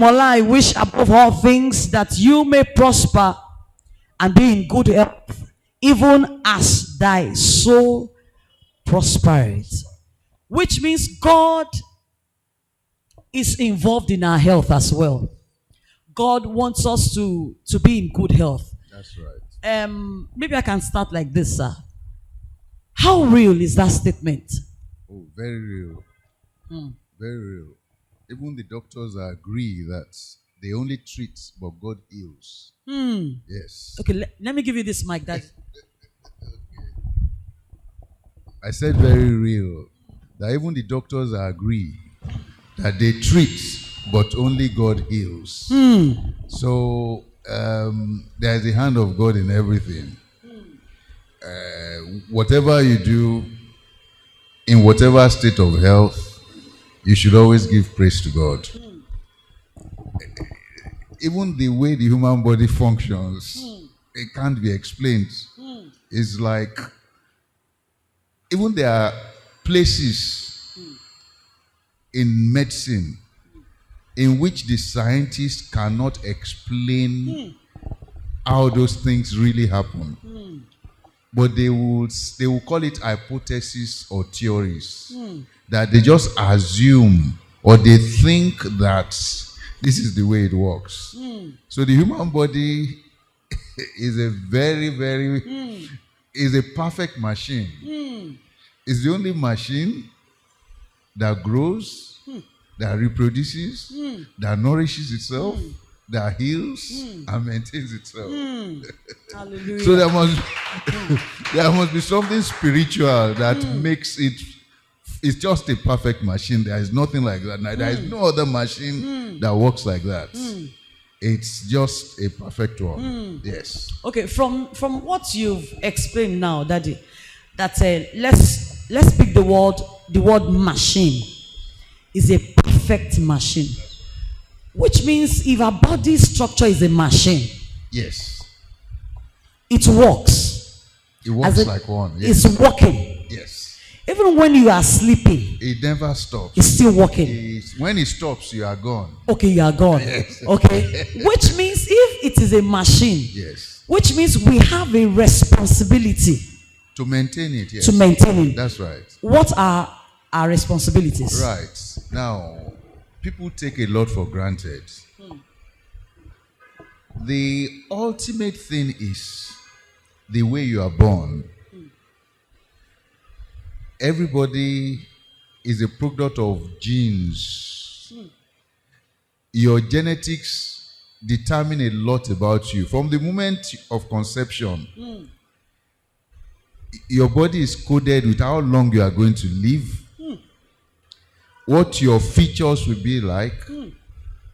Mola, I wish above all things that you may prosper and be in good health, even as thy soul prospers. Which means God is involved in our health as well. God wants us to be in good health. That's right. Maybe I can start like this, sir. How real is that statement? Oh, very real. Very real. Even the doctors agree that they only treat, but God heals. Yes. Okay, let me give you this mic, Daddy. I said very real. That even the doctors agree that they treat, but only God heals. So there is the hand of God in everything. Whatever you do, in whatever state of health, you should always give praise to God. Even the way the human body functions, it can't be explained. It's like, even there are places in medicine in which the scientists cannot explain how those things really happen. But they will call it hypotheses or theories. That they just assume or they think that this is the way it works. So the human body is a very, very, is a perfect machine. It's the only machine that grows, that reproduces, that nourishes itself, that heals and maintains itself. Hallelujah. So there must be something spiritual that makes it. It's just a perfect machine. There is nothing like that. There is no other machine that works like that. It's just a perfect one. Yes. Okay, from what you've explained now, Daddy, that let's pick the word machine is a perfect machine, which means if our body structure is a machine, yes, it works. It works like one. Yes. It's working. Yes. Even when you are sleeping, it never stops. It's still working. When it stops, you are gone. Okay, you are gone. Yes. Okay. Which means if it is a machine, yes, which means we have a responsibility to maintain it. Yes. To maintain it. That's right. What are our responsibilities? Right. Now, people take a lot for granted. The ultimate thing is the way you are born. Everybody is a product of genes. Your genetics determine a lot about you. From the moment of conception, your body is coded with how long you are going to live, what your features will be like,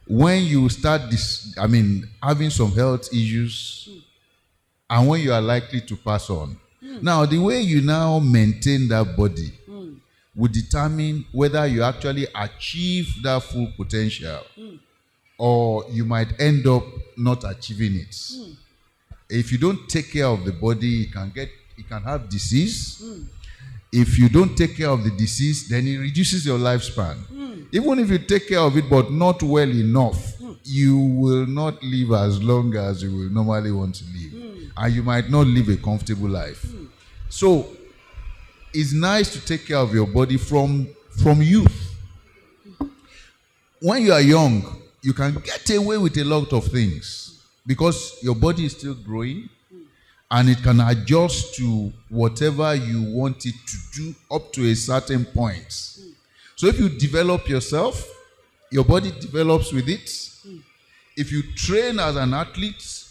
when you start having some health issues, and when you are likely to pass on. Now, the way you now maintain that body will determine whether you actually achieve that full potential or you might end up not achieving it. If you don't take care of the body, it can have disease. If you don't take care of the disease, then it reduces your lifespan. Even if you take care of it but not well enough, you will not live as long as you will normally want to live. And you might not live a comfortable life. So, it's nice to take care of your body from youth. When you are young, you can get away with a lot of things because your body is still growing and it can adjust to whatever you want it to do up to a certain point. So if you develop yourself, your body develops with it. If you train as an athlete,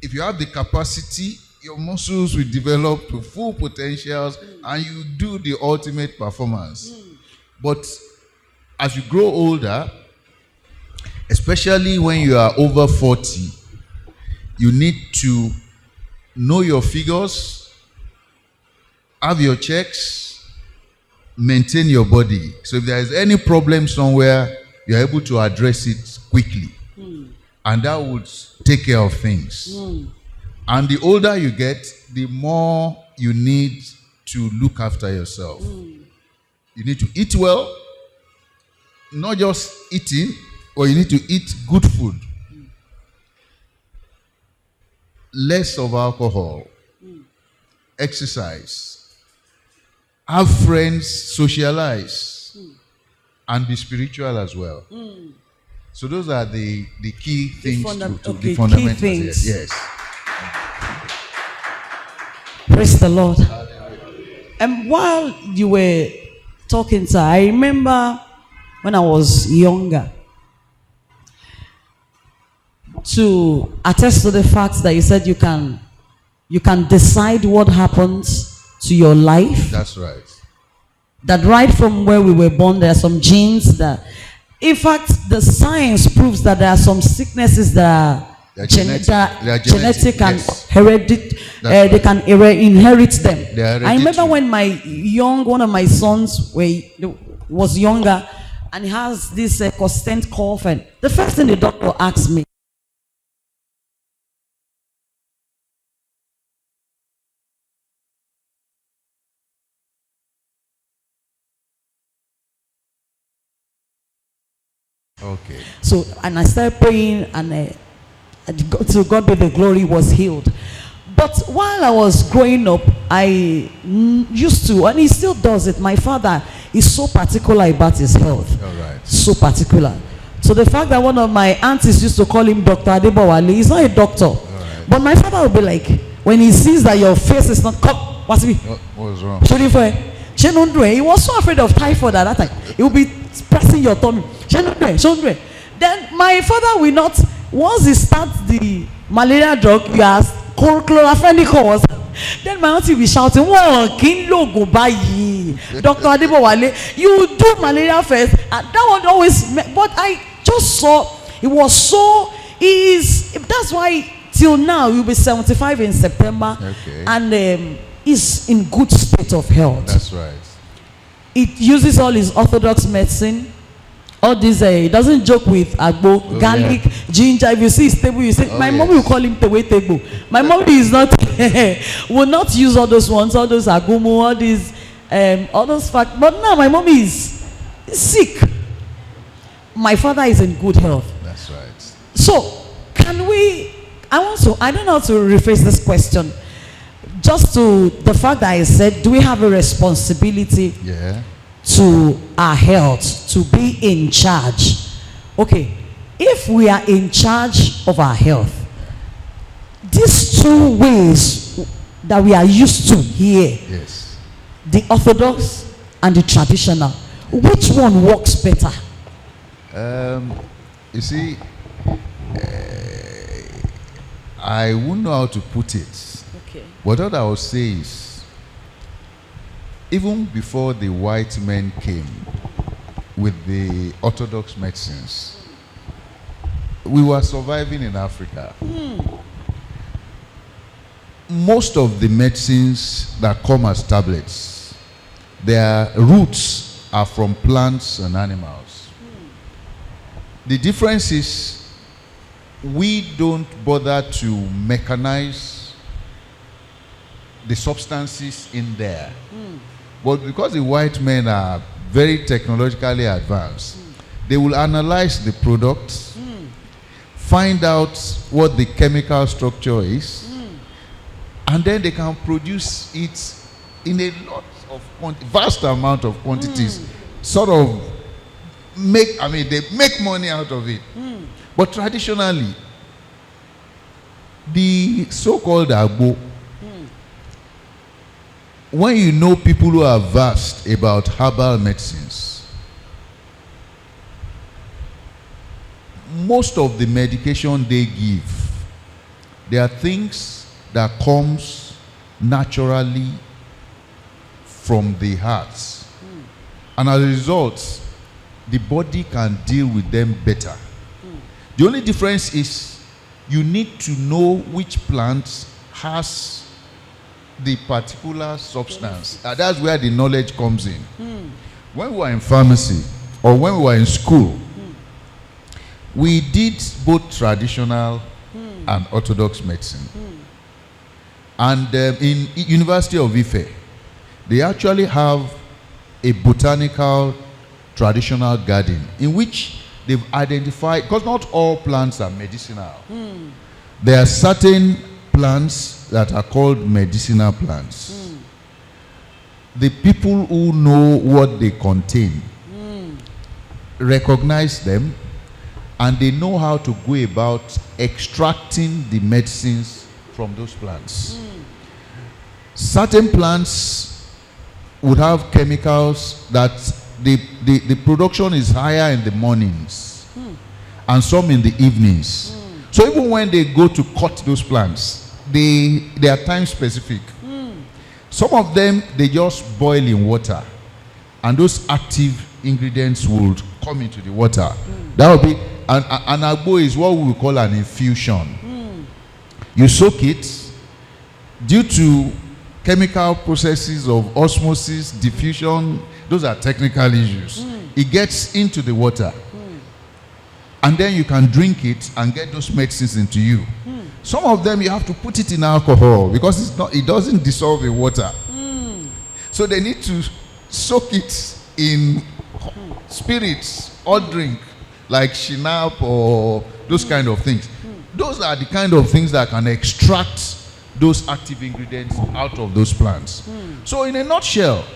if you have the capacity, your muscles will develop to full potentials and you do the ultimate performance. But as you grow older, especially when you are over 40, you need to know your figures, have your checks, maintain your body. So if there is any problem somewhere, you're able to address it quickly. And that would take care of things. And the older you get, the more you need to look after yourself. You need to eat well, not just eating, or you need to eat good food, less of alcohol, exercise, have friends, socialize, and be spiritual as well. So those are the key things the fundamentals. Key things. Yes. Praise the Lord. And while you were talking, sir, I remember when I was younger, to attest to the fact that you said you can decide what happens to your life. That's right. That right from where we were born, there are some genes that, in fact, the science proves that there are some sicknesses that are genetic and yes. They can inherit them. I remember when one of my sons was younger, and he has this constant cough, and the first thing the doctor asked me, okay. So, and I started praying, and to God be the glory, was healed. But while I was growing up, I used to, and he still does it. My father is so particular about his health. All right. So particular. So the fact that one of my aunties used to call him Dr. Adebowale, he's not a doctor. Right. But my father will be like, when he sees that your face is not, come, what's it? What was wrong? He was so afraid of typhoid at that time. He would be pressing your tummy. Then my father will not, once he starts the malaria drug, you ask chloraphenicol. Then my auntie will be shouting, "Whoa, kin logo bayi, Dr. Adebowale, you do malaria first." And that one always, but I just saw it was so. That's why till now he'll be 75 in September, okay. And is in good state of health. That's right. It uses all his orthodox medicine. All this, he doesn't joke with agbo, garlic, ginger. If you see his table, you say, my mom will call him tewe table. My mom is not, will not use all those ones, all those agumo, all those facts. But now my mom is sick. My father is in good health. That's right. So, I don't know how to rephrase this question. Just to the fact that I said, do we have a responsibility? Yeah. To our health, to be in charge. Okay, if we are in charge of our health, these two ways that we are used to here, yes, the orthodox and the traditional, which one works better? You see, I wouldn't know how to put it. Okay. But what I would say is, even before the white men came with the orthodox medicines, we were surviving in Africa. Most of the medicines that come as tablets, their roots are from plants and animals. The difference is we don't bother to mechanize the substances in there. But because the white men are very technologically advanced, they will analyze the product, find out what the chemical structure is, and then they can produce it in a lot of vast amount of quantities. Sort of they make money out of it. But traditionally, the so-called agbo, when you know people who are vast about herbal medicines, most of the medication they give, there are things that comes naturally from the heart. And as a result, the body can deal with them better. The only difference is you need to know which plant has the particular substance. That's where the knowledge comes in. When we were in pharmacy or when we were in school, we did both traditional and orthodox medicine. And in University of Ife, they actually have a botanical traditional garden in which they've identified, because not all plants are medicinal. There are certain plants that are called medicinal plants. The people who know what they contain recognize them, and they know how to go about extracting the medicines from those plants. Certain plants would have chemicals that the production is higher in the mornings and some in the evenings. So even when they go to cut those plants, they are time specific. Some of them, they just boil in water, and those active ingredients will come into the water. That will be an agbo is what we call an infusion. You soak it. Due to chemical processes of osmosis, diffusion, those are technical issues. It gets into the water, and then you can drink it and get those medicines into you. Some of them you have to put it in alcohol because it doesn't dissolve in water. So they need to soak it in spirits or drink, like shinap or those kind of things. Those are the kind of things that can extract those active ingredients out of those plants. So in a nutshell,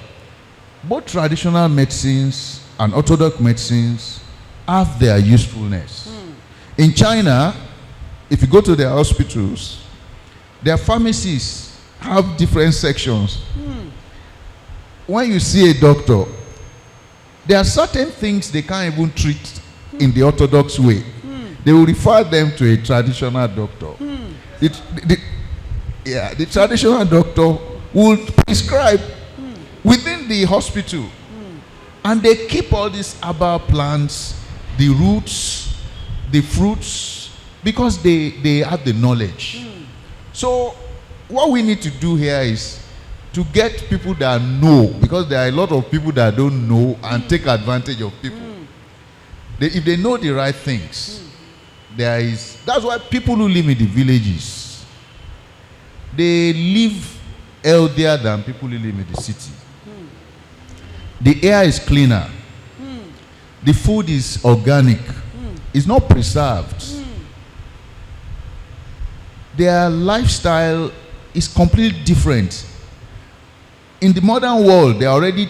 both traditional medicines and orthodox medicines have their usefulness. In China, if you go to their hospitals, their pharmacies have different sections. When you see a doctor, there are certain things they can't even treat in the orthodox way. They will refer them to a traditional doctor. The traditional doctor will prescribe within the hospital. And they keep all these herbal plants, the roots, the fruits, because they have the knowledge. So what we need to do here is to get people that know, because there are a lot of people that don't know and take advantage of people. If they know the right things, that's why people who live in the villages, they live healthier than people who live in the city. The air is cleaner. The food is organic. It's not preserved. Their lifestyle is completely different. In the modern world, they are already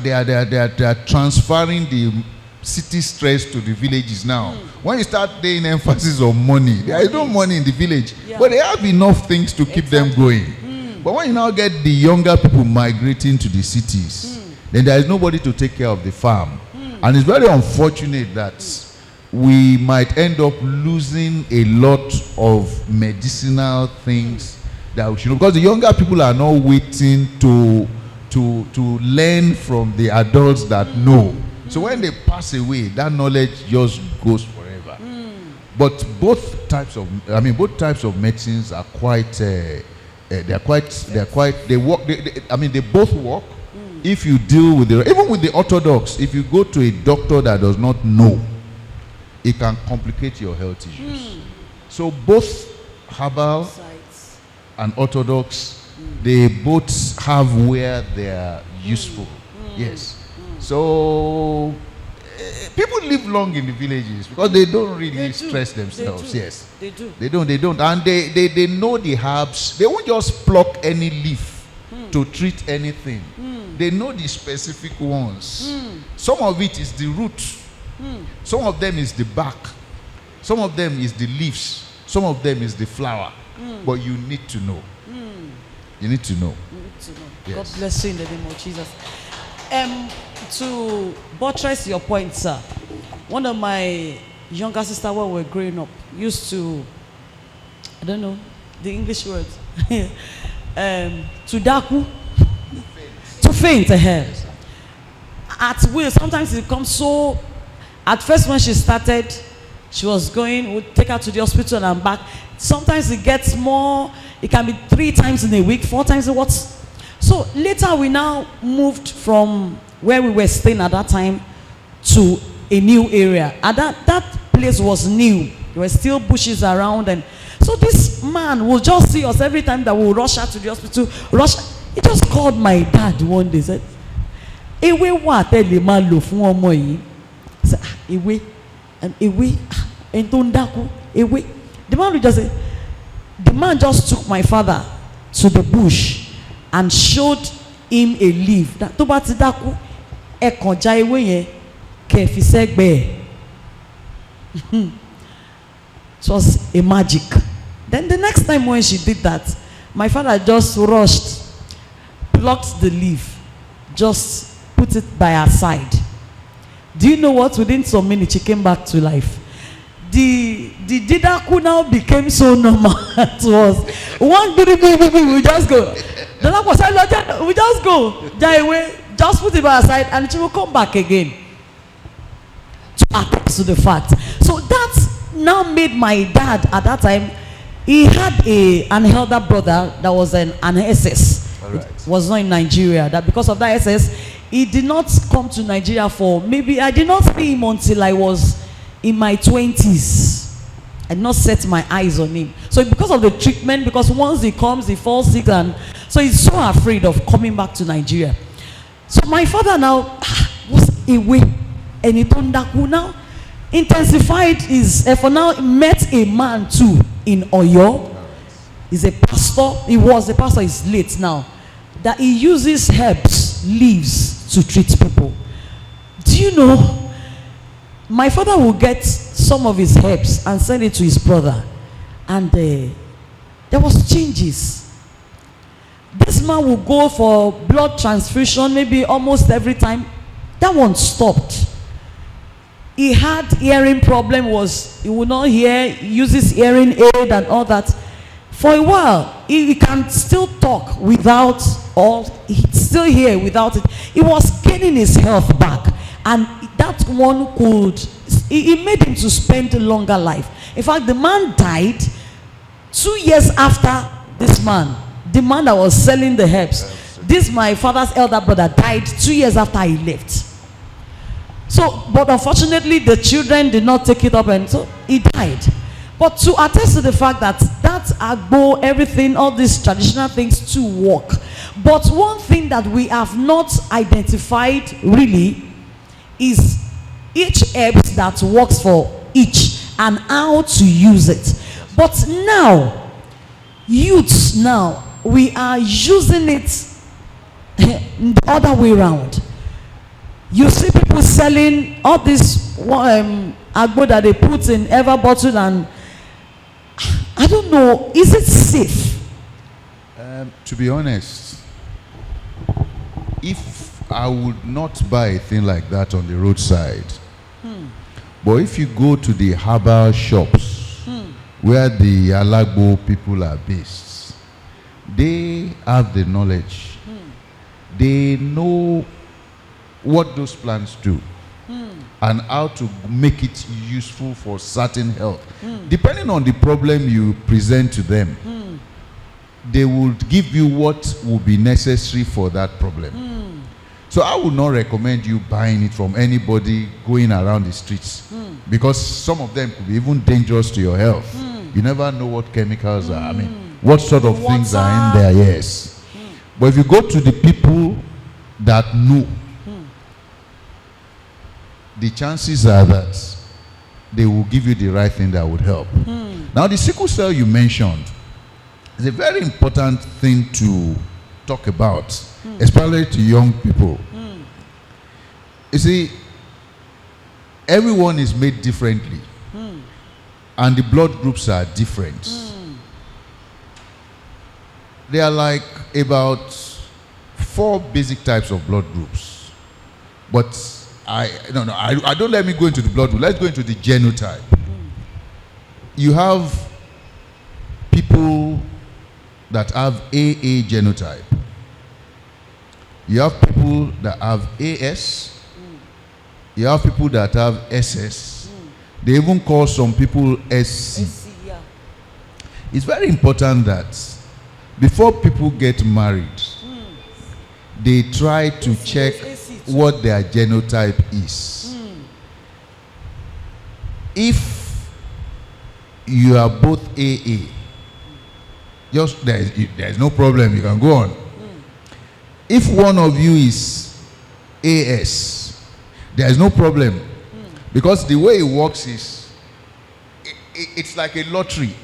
they are transferring the city stress to the villages now. When you start laying emphasis on money, there is no money in the village, but they have enough things to keep them going. But when you now get the younger people migrating to the cities, then there is nobody to take care of the farm. And it's very unfortunate that we might end up losing a lot of medicinal things that we should know, because the younger people are not waiting to learn from the adults that know. So when they pass away, that knowledge just goes forever. But both types of medicines are quite they both work. If you deal with even with the orthodox, if you go to a doctor that does not know, it can complicate your health issues. So both herbal and orthodox, they both have where they are useful. Yes. So people live long in the villages because they don't really stress themselves. Yes. They don't. And they know the herbs. They won't just pluck any leaf to treat anything. They know the specific ones. Some of it is the root. Some of them is the bark. Some of them is the leaves. Some of them is the flower. But you need to know. You need to know. Yes. God bless you in the name of Jesus. To buttress your point, sir, one of my younger sisters when we were growing up used to, I don't know the English word, to daku, to faint ahead. At will, sometimes it becomes so. At first, when she started, she was going, we'd take her to the hospital and back. Sometimes it gets more, it can be 3 times in a week, 4 times in what. So later we now moved from where we were staying at that time to a new area. And that place was new. There were still bushes around. And so this man will just see us every time that we'll rush her to the hospital. He just called my dad one day, said, "Ewe wa tell the man lo fun omo yi." I said, "Ewe." and away, and Tondaku, away. The man would just say, the man just took my father to the bush and showed him a leaf. That to bati daku, e konja ewe yen ke fi segbe. It was a magic. Then the next time when she did that, my father just rushed, plucked the leaf, just put it by her side. Do you know what? Within some minutes, she came back to life. The didaku now became so normal to us. One good we just go. The dog was like, we just go, die away, just put it by her side, and she will come back again. To attest to the fact. So that now made my dad at that time. He had an elder brother that was an SS. All right. It was not in Nigeria. That because of that SS, he did not come to Nigeria for maybe I did not see him until I was in my 20s. I did not set my eyes on him. So because of the treatment, because once he comes, he falls sick, and so he's so afraid of coming back to Nigeria. So my father now was away, and he turned now intensified his effort. Now met a man too in Oyo. He's a pastor. He was a pastor. He's late now. That he uses herbs, leaves to treat people. Do you know? My father will get some of his herbs and send it to his brother, and there was changes. This man will go for blood transfusion maybe almost every time. That one stopped. He had hearing problem, he would not hear, he uses hearing aid and all that. For a while, he can still talk without, or he's still here without it. He was gaining his health back, and that one it made him to spend a longer life. In fact, the man died 2 years after this man, the man that was selling the herbs. This, my father's elder brother, died 2 years after he left. So, but unfortunately, the children did not take it up, and so he died. But to attest to the fact that agbo, everything, all these traditional things to work. But one thing that we have not identified really is each herb that works for each and how to use it. But now, youths now, we are using it the other way around. You see people selling all this agbo that they put in ever bottle, and I don't know, is it safe? To be honest, if I would not buy a thing like that on the roadside, but if you go to the herbal shops where the Alagbo people are based, they have the knowledge. They know what those plants do and how to make it useful for certain health. Depending on the problem you present to them, they will give you what will be necessary for that problem. So I would not recommend you buying it from anybody going around the streets, because some of them could be even dangerous to your health. You never know what chemicals are, I mean, what sort of things are in there, yes. But if you go to the people that know, the chances are that they will give you the right thing that would help. Now, the sickle cell you mentioned is a very important thing to talk about, especially to young people. You see, everyone is made differently, and the blood groups are different. There are like about 4 basic types of blood groups, but I don't let me go into the blood group. Let's go into the genotype. You have people that have AA genotype. You have people that have AS. You have people that have SS. They even call some people SC. It's very important that before people get married, they try to check what their genotype is. If you are both AA, just there's no problem, you can go on. If one of you is AS, there's no problem, Because the way it works is, it's like a lottery.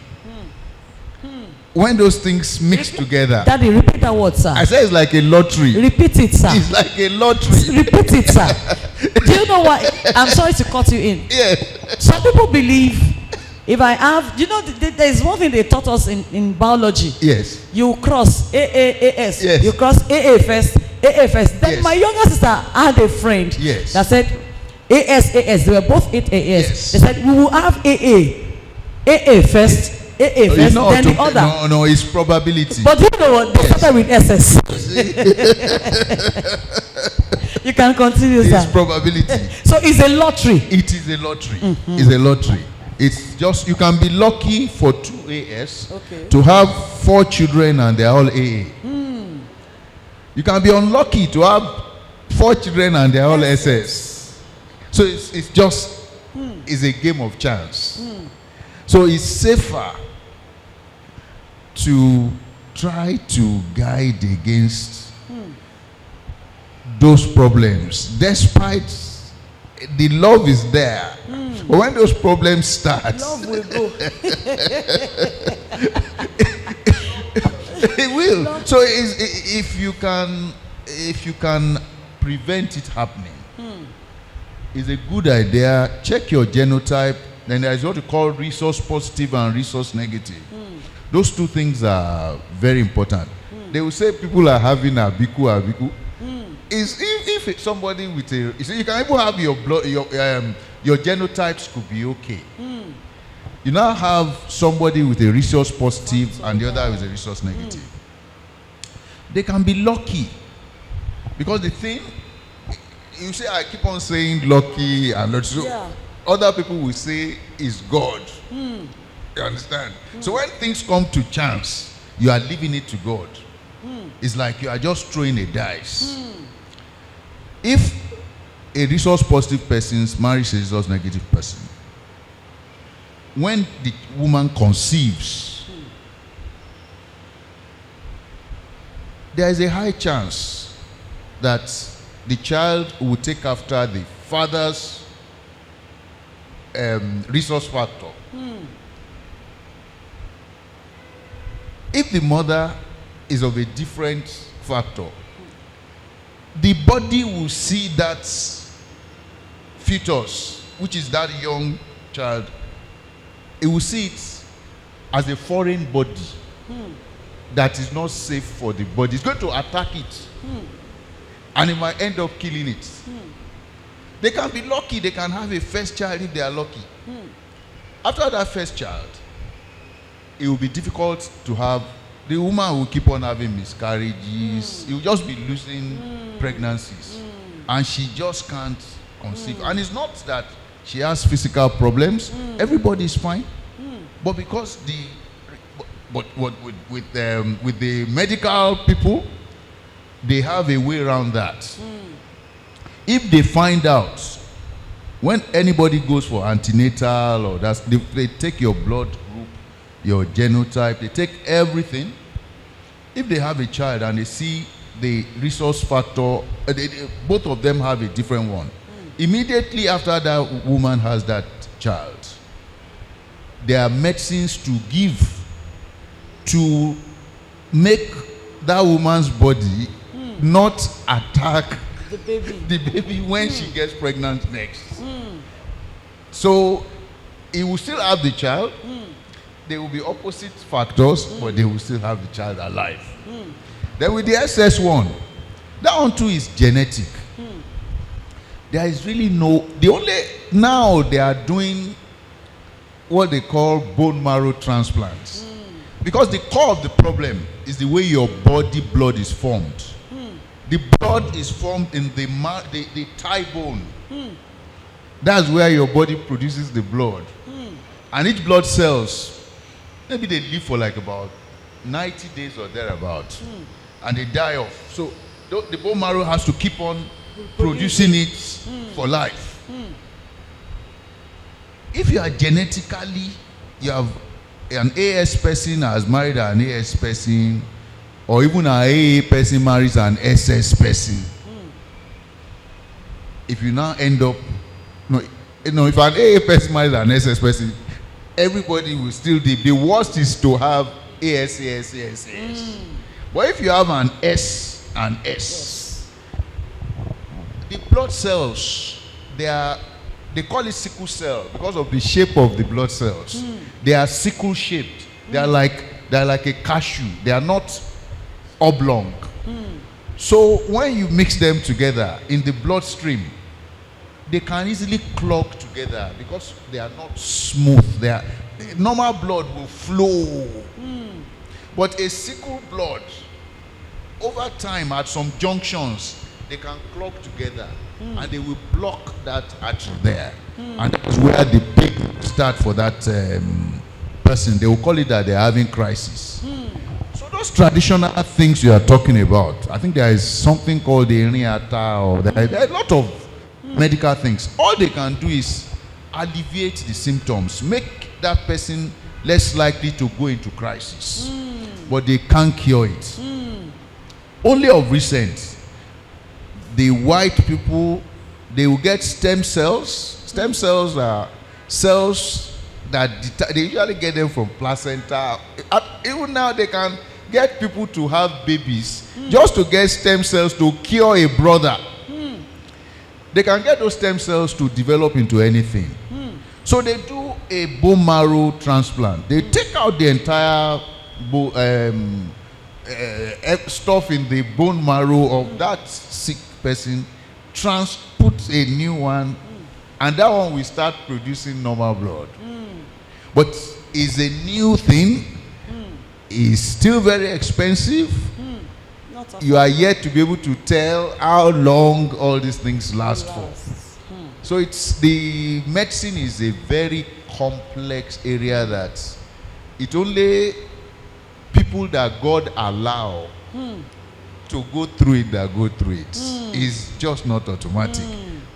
When those things mix together. Daddy, repeat that word, sir. I say it's like a lottery. Repeat it, sir. It's like a lottery. Repeat it, sir. Do you know what? I'm sorry to cut you in. Yes. Some people believe if I have, there is one thing they taught us in biology. Yes. You cross AAAS. Yes. You cross AA first. Then yes. my younger sister had a friend yes. that said AS. They were both 8 AS. Yes. They said we will have AA first. AA first, then the other. No, it's probability. But you know what? They started with SS. You can continue, sir. It's probability. So it's a lottery. It is a lottery. It's a lottery. It's just, you can be lucky for 2 AS to have 4 children and they're all AA. You can be unlucky to have 4 children and they're all SS. So it's just, it's a game of chance. So it's safer to try to guide against those problems, despite the love is there. But when those problems start, Love will go. it will. Love. So if you can prevent it happening, it's a good idea. Check your genotype. Then there is what we call resource positive and resource negative. Those two things are very important. They will say people are having abiku. Is if somebody with a, you can even have your blood, your genotypes could be okay. You now have somebody with a resource positive and the other with a resource negative. They can be lucky, because the thing, you say, I keep on saying lucky and lucky. So other people will say is God. You understand? So when things come to chance, you are leaving it to God. It's like you are just throwing a dice. If a resource positive person marries a resource negative person, when the woman conceives, there is a high chance that the child will take after the father's resource factor. If the mother is of a different factor, the body will see that fetus, which is that young child, it will see it as a foreign body that is not safe for the body. It's going to attack it, and it might end up killing it. They can be lucky, they can have a first child if they are lucky. After that first child, it will be difficult to have, the woman will keep on having miscarriages. It will just be losing pregnancies, and she just can't conceive. And it's not that she has physical problems. Everybody is fine, but because with the medical people, they have a way around that. If they find out, when anybody goes for antenatal or that, they take your blood group, your genotype, they take everything. If they have a child and they see the resource factor, both of them have a different one. Immediately after that woman has that child, there are medicines to give to make that woman's body not attack the baby when she gets pregnant next. So he will still have the child. They will be opposite factors, but they will still have the child alive. Then with the SS1, that one too is genetic. There is really now they are doing what they call bone marrow transplants. Because the core of the problem is the way your body blood is formed. The blood is formed in the thigh bone. That's where your body produces the blood. And each blood cells, maybe they live for like about 90 days or thereabout. And they die off. So the bone marrow has to keep on producing it for life. If you are genetically, you have an AS person has married an AS person, or even an AA person marries an SS person. If you now end up, You know, if an AA person marries an SS person, everybody will still the worst is to have AS. But if you have an S and S, the blood cells, they call it sickle cell because of the shape of the blood cells. They are sickle shaped. They are like a cashew. They are not oblong. So when you mix them together in the bloodstream, they can easily clog together because they are not smooth. Normal blood will flow. But a sickle blood, over time at some junctions, they can clog together and they will block that artery there. And that's where the pain start for that person. They will call it that they're having crisis. So those traditional things you are talking about, I think there is something called the Iriata, or there are a lot of medical things. All they can do is alleviate the symptoms, make that person less likely to go into crisis. But they can't cure it. Only of recent, the white people, they will get stem cells. Stem cells are cells that they usually get them from placenta. Even now they can get people to have babies just to get stem cells to cure a brother. They can get those stem cells to develop into anything. So they do a bone marrow transplant. They take out the entire stuff in the bone marrow of that sick person, put a new one, and that one will start producing normal blood. But it's a new thing. It's still very expensive. You are yet to be able to tell how long all these things last for. So the medicine is a very complex area that it only people that God allow to go through it that go through it. Is just not automatic.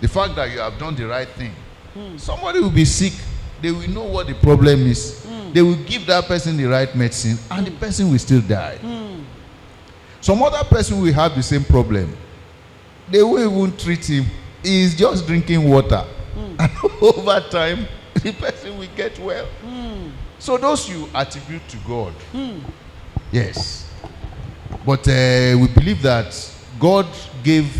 The fact that you have done the right thing, somebody will be sick, they will know what the problem is. They will give that person the right medicine and the person will still die. Some other person will have the same problem. They won't even treat him. He is just drinking water. And over time, the person will get well. So those you attribute to God. Yes. But we believe that God gave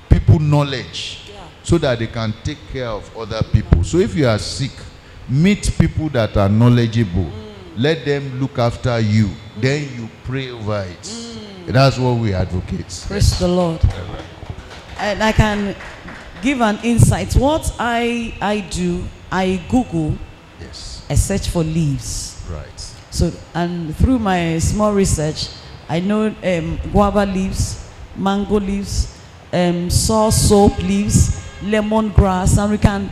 people knowledge so that they can take care of other people. So if you are sick, meet people that are knowledgeable. Let them look after you. Then you pray over it. That's what we advocate. Praise the Lord. And I can give an insight. What I do, I Google. Yes. I search for leaves. Right. So, and through my small research, I know guava leaves, mango leaves, soap leaves, lemongrass, and we can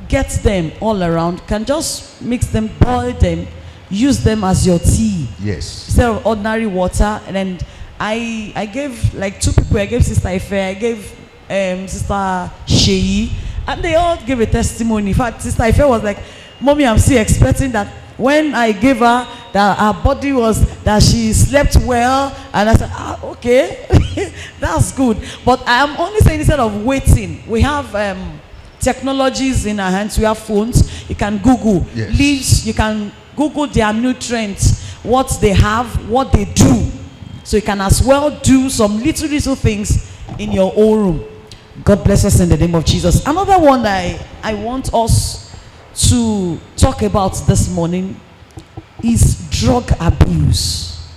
get them all around. Can just mix them, boil them, use them as your tea. Yes. Instead of ordinary water. And then I gave like 2 people. I gave Sister Ife, I gave Sister Sheyi, and they all gave a testimony. In fact, Sister Ife was like, "Mommy, I'm still expecting that." When I gave her that her body was, that she slept well, and I said, okay, that's good. But I'm only saying, instead of waiting, we have technologies in our hands. We have phones. You can Google leaves. You can Google their nutrients, what they have, what they do. So you can as well do some little things in your own room. God bless us in the name of Jesus. Another one that I want us to talk about this morning is drug abuse.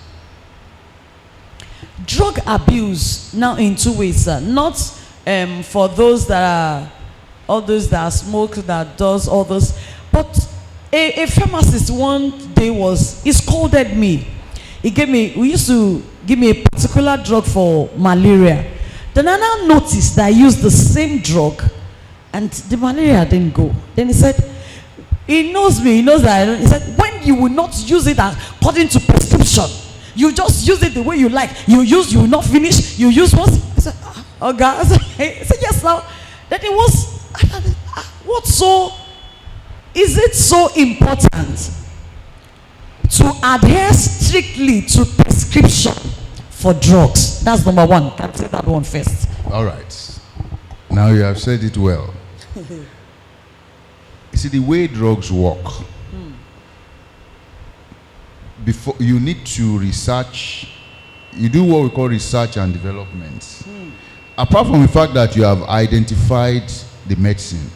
Drug abuse now in 2 ways, not for those that are, all those that smoke, that does all those, but a pharmacist one day he scolded me. We used to give me a particular drug for malaria. Then I now noticed that I used the same drug and the malaria didn't go. Then he said, he knows me, he knows that. He said, when you will not use it according to prescription, you just use it the way you like. You will not finish. You use once. I said, oh God. I said, yes, now. Then it was, is it so important to adhere strictly to prescription for drugs? That's number one. Can I say that one first? All right. Now you have said it well. see, the way drugs work, before you need to research, you do what we call research and development. Apart from the fact that you have identified the medicine,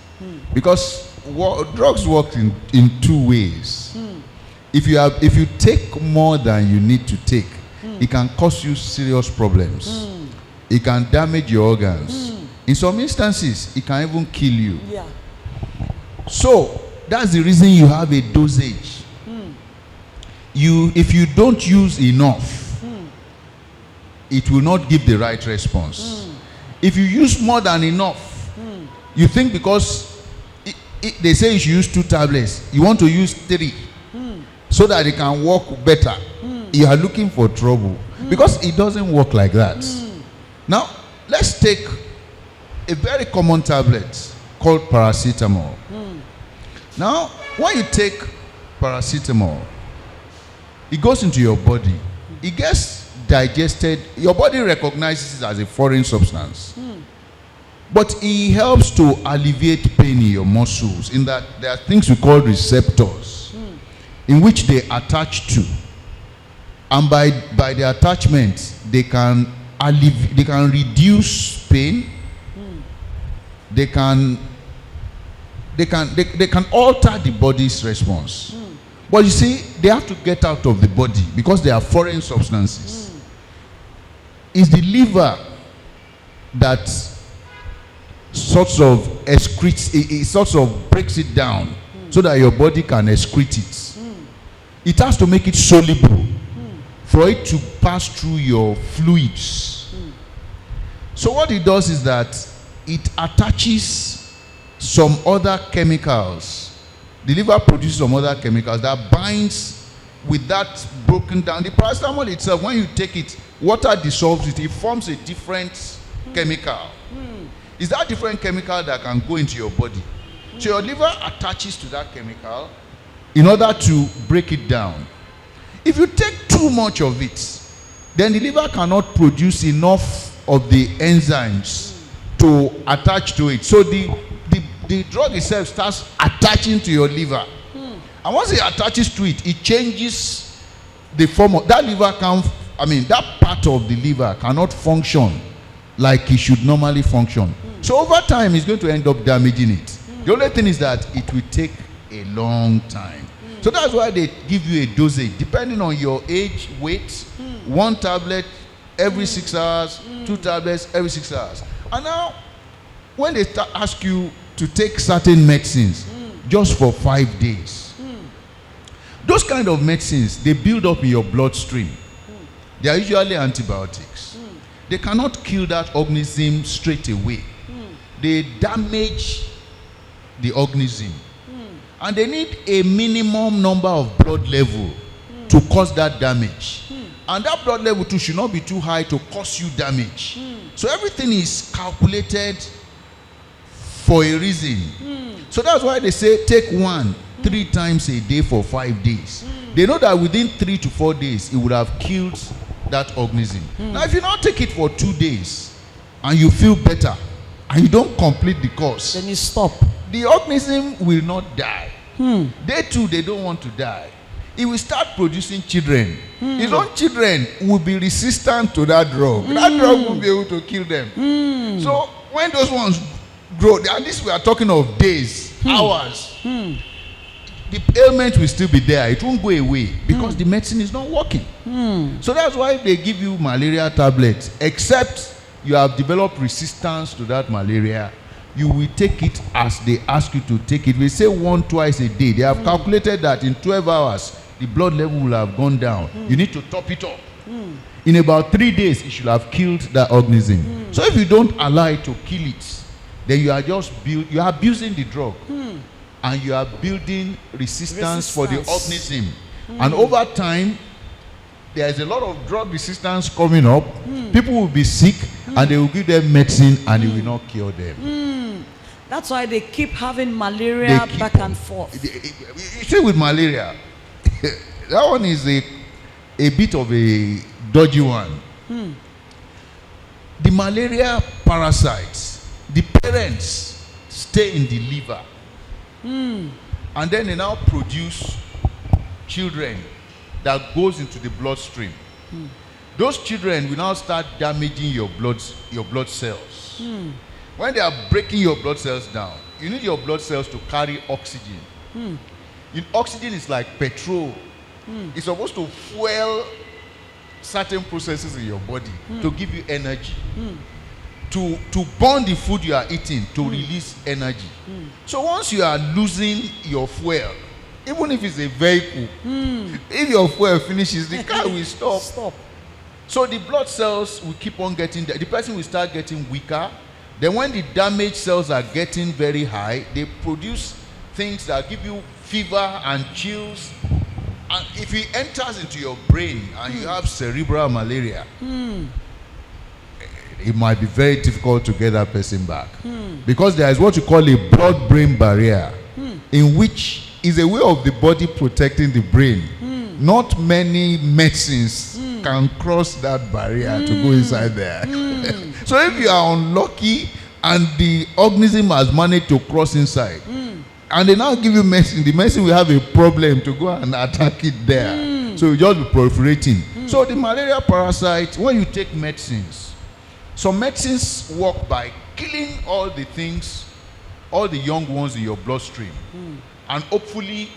because drugs work in two ways. If you take more than you need to take, it can cause you serious problems. It can damage your organs. In some instances, it can even kill you. Yeah. So that's the reason you have a dosage. If you don't use enough, it will not give the right response. If you use more than enough, you think because they say you should use 2 tablets, you want to use 3 so that it can work better. You are looking for trouble because it doesn't work like that. Now, let's take a very common tablet called paracetamol. Now, when you take paracetamol, it goes into your body. It gets digested. Your body recognizes it as a foreign substance. But it helps to alleviate pain in your muscles, in that there are things we call receptors in which they attach to. And by the attachment, they can reduce pain. They can alter the body's response. But you see, they have to get out of the body because they are foreign substances. It's the liver that sort of excretes, it sort of breaks it down so that your body can excrete it. It has to make it soluble for it to pass through your fluids. So what it does is that it attaches some other chemicals. The liver produces some other chemicals that binds with that broken down. The paracetamol itself, when you take it, water dissolves it. It forms a different chemical. It's that different chemical that can go into your body. So your liver attaches to that chemical in order to break it down. If you take too much of it, then the liver cannot produce enough of the enzymes to attach to it. So the drug itself starts attaching to your liver. And once it attaches to it, it changes the form of that liver. That part of the liver cannot function like it should normally function. So over time, it's going to end up damaging it. The only thing is that it will take a long time. So that's why they give you a dosage depending on your age, weight. 1 tablet every 6 hours, 2 tablets every 6 hours. And now, when they ask you to take certain medicines just for 5 days, those kind of medicines, they build up in your bloodstream. They are usually antibiotics. They cannot kill that organism straight away. They damage the organism. And they need a minimum number of blood level to cause that damage. And that blood level too should not be too high to cause you damage. So everything is calculated for a reason. So that's why they say take 1 3 times a day for 5 days. They know that within 3 to 4 days it would have killed that organism. Now if you now take it for 2 days and you feel better and you don't complete the course, then you stop. The organism will not die. They too, they don't want to die. It will start producing children. His own children will be resistant to that drug. That drug will be able to kill them. So when those ones grow, and this we are talking of days, hours, the ailment will still be there. It won't go away because the medicine is not working. So that's why they give you malaria tablets. Except you have developed resistance to that malaria, you will take it as they ask you to take it. We say 1 twice a day. They have calculated that in 12 hours the blood level will have gone down. You need to top it up. In about 3 days it should have killed that organism. So if you don't allow it to kill it, then you are just you are abusing the drug. And you are building resistance for the organism. And over time, there is a lot of drug resistance coming up. People will be sick and they will give them medicine and it will not cure them. That's why they keep having malaria back and forth. You see, with malaria, that one is a bit of a dodgy one. The malaria parasites, the parents stay in the liver And then they now produce children that goes into the bloodstream. Those children will now start damaging your blood cells. When they are breaking your blood cells down, you need your blood cells to carry oxygen. Oxygen is like petrol. It's supposed to fuel certain processes in your body to give you energy. To burn the food you are eating to release energy. So once you are losing your fuel, even if it's a vehicle, if your fuel finishes, the car will stop. So the blood cells will keep on getting, the person will start getting weaker. Then when the damaged cells are getting very high, they produce things that give you fever and chills. And if it enters into your brain and you have cerebral malaria, it might be very difficult to get that person back. Because there is what you call a blood-brain barrier, in which is a way of the body protecting the brain. Not many medicines can cross that barrier to go inside there. So if you are unlucky and the organism has managed to cross inside, and they now give you medicine, the medicine will have a problem to go and attack it there. So you just be proliferating. So the malaria parasite, when you take medicines, some medicines work by killing all the things, all the young ones in your bloodstream, and hopefully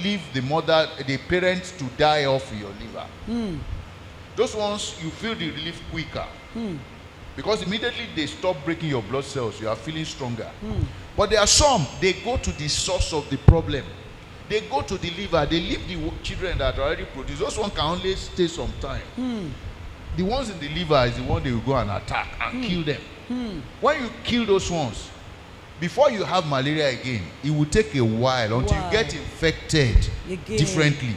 leave the parents to die off in your liver. Those ones, you feel the relief quicker. Because immediately they stop breaking your blood cells, you are feeling stronger. But there are some, they go to the source of the problem. They go to the liver, they leave the children that are already produced. Those ones can only stay some time. The ones in the liver is the one they will go and attack and kill them. When you kill those ones, before you have malaria again, it will take a while until you get infected differently.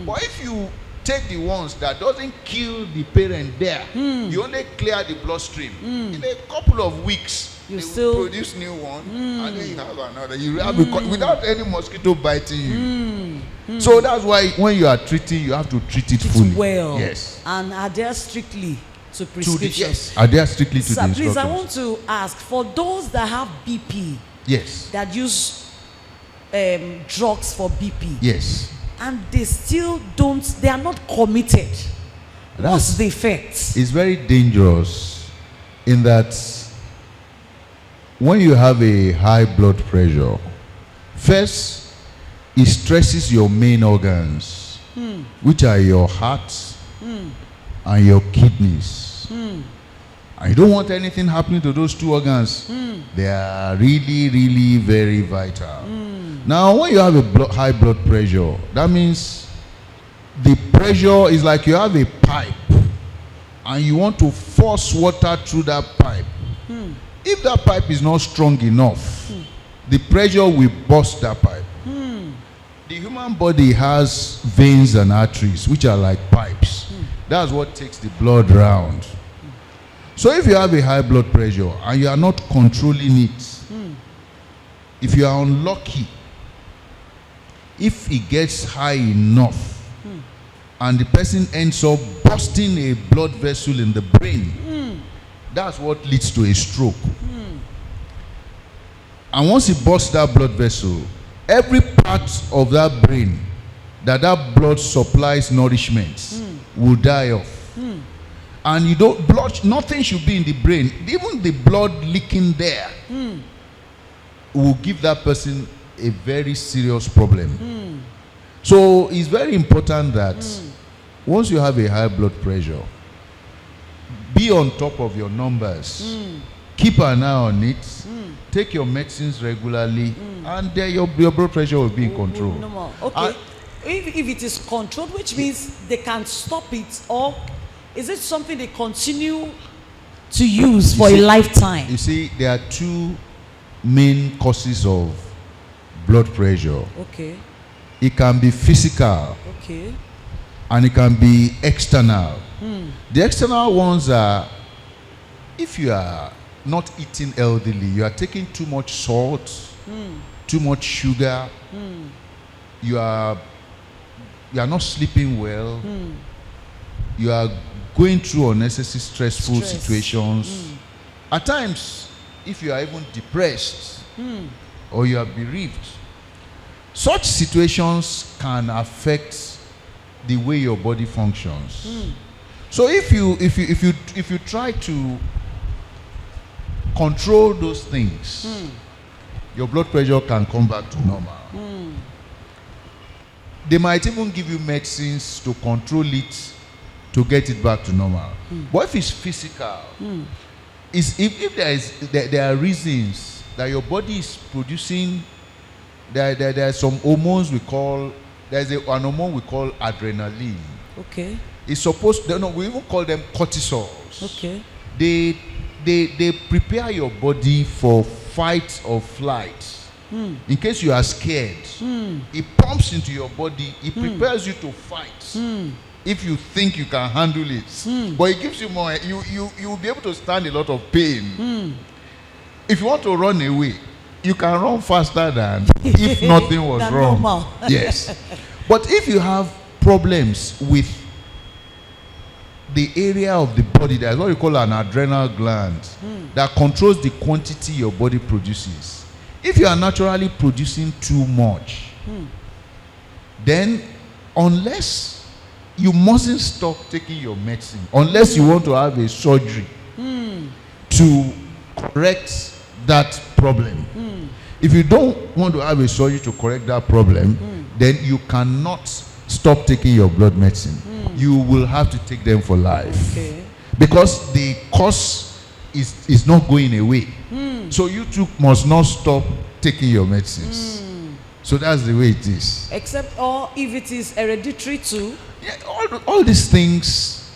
But if you take the ones that doesn't kill the parent there, you only clear the bloodstream. In a couple of weeks, you will produce new one, and then you have another. You have without any mosquito biting you. So that's why when you are treating, you have to treat it fully. Well. Yes. And adhere strictly to prescriptions. Yes. Adhere strictly to the instructions. Please, I want to ask, for those that have BP, yes, that use drugs for BP, yes, and they still don't, they are not committed. What's the effect? It's very dangerous in that when you have a high blood pressure, first, it stresses your main organs, which are your heart and your kidneys. And you don't want anything happening to those two organs. They are really, really very vital. Now, when you have a high blood pressure, that means the pressure is like you have a pipe and you want to force water through that pipe. If that pipe is not strong enough, the pressure will burst that pipe. The human body has veins and arteries, which are like pipes. That's what takes the blood around. So if you have a high blood pressure and you are not controlling it, if you are unlucky, if it gets high enough and the person ends up busting a blood vessel in the brain, that's what leads to a stroke. And once it busts that blood vessel, every part of that brain that blood supplies nourishment will die off. And you don't nothing should be in the brain. Even the blood leaking there will give that person a very serious problem. So it's very important that once you have a high blood pressure, be on top of your numbers. Keep an eye on it. Take your medicines regularly, and your blood pressure will be in control. Okay. If it is controlled, which means they can stop it, or is it something they continue to use for a lifetime? You see, there are two main causes of blood pressure. Okay. It can be physical. Okay. And it can be external. The external ones are if you are not eating healthily, you are taking too much salt, too much sugar, you are not sleeping well, you are going through unnecessary stressful situations. At times, if you are even depressed, or you are bereaved. Such situations can affect the way your body functions. So if you try to control those things, your blood pressure can come back to normal. They might even give you medicines to control it, to get it back to normal. But if it's physical, if there are reasons that your body is producing, there are some hormones we call, there's an hormone we call adrenaline. Okay. It's supposed, we even call them cortisols. Okay. They prepare your body for fight or flight. In case you are scared, it pumps into your body, it prepares you to fight. If you think you can handle it, but it gives you more, you will be able to stand a lot of pain. If you want to run away, you can run faster than if nothing was wrong. Normal. Yes. But if you have problems with the area of the body, that's what we call an adrenal gland, that controls the quantity your body produces. If you are naturally producing too much, then unless you mustn't stop taking your medicine, unless you want to have a surgery to correct that problem. If you don't want to have a surgery to correct that problem, then you cannot stop taking your blood medicine. You will have to take them for life. Okay. Because the cause is not going away. So you too must not stop taking your medicines. So that's the way it is. Except, or if it is hereditary too. Yeah, all these things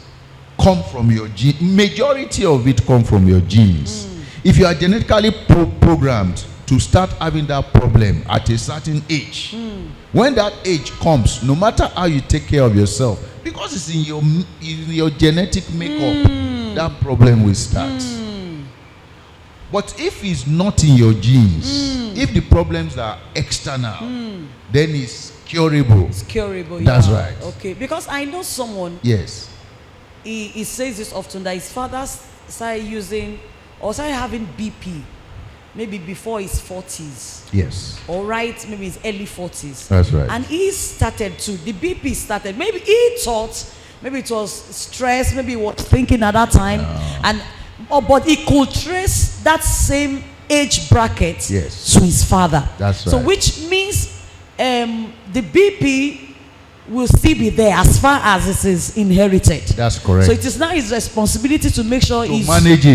come from your gene. Majority of it come from your genes. If you are genetically programmed to start having that problem at a certain age, when that age comes, no matter how you take care of yourself, because it's in your genetic makeup, that problem will start. But if it's not in your genes, if the problems are external, then it's curable. It's curable. That's right. Okay, because I know someone. Yes. He says this often, that his father started using or started having BP maybe before his 40s. Yes. All right, maybe his early 40s. That's right. And he started to, the BP started, maybe he thought, maybe it was stress, maybe he was thinking at that time, but he could trace that same age bracket to his father. That's right. So which means the BP will still be there as far as it is inherited. That's correct. So it is now his responsibility to make sure to manage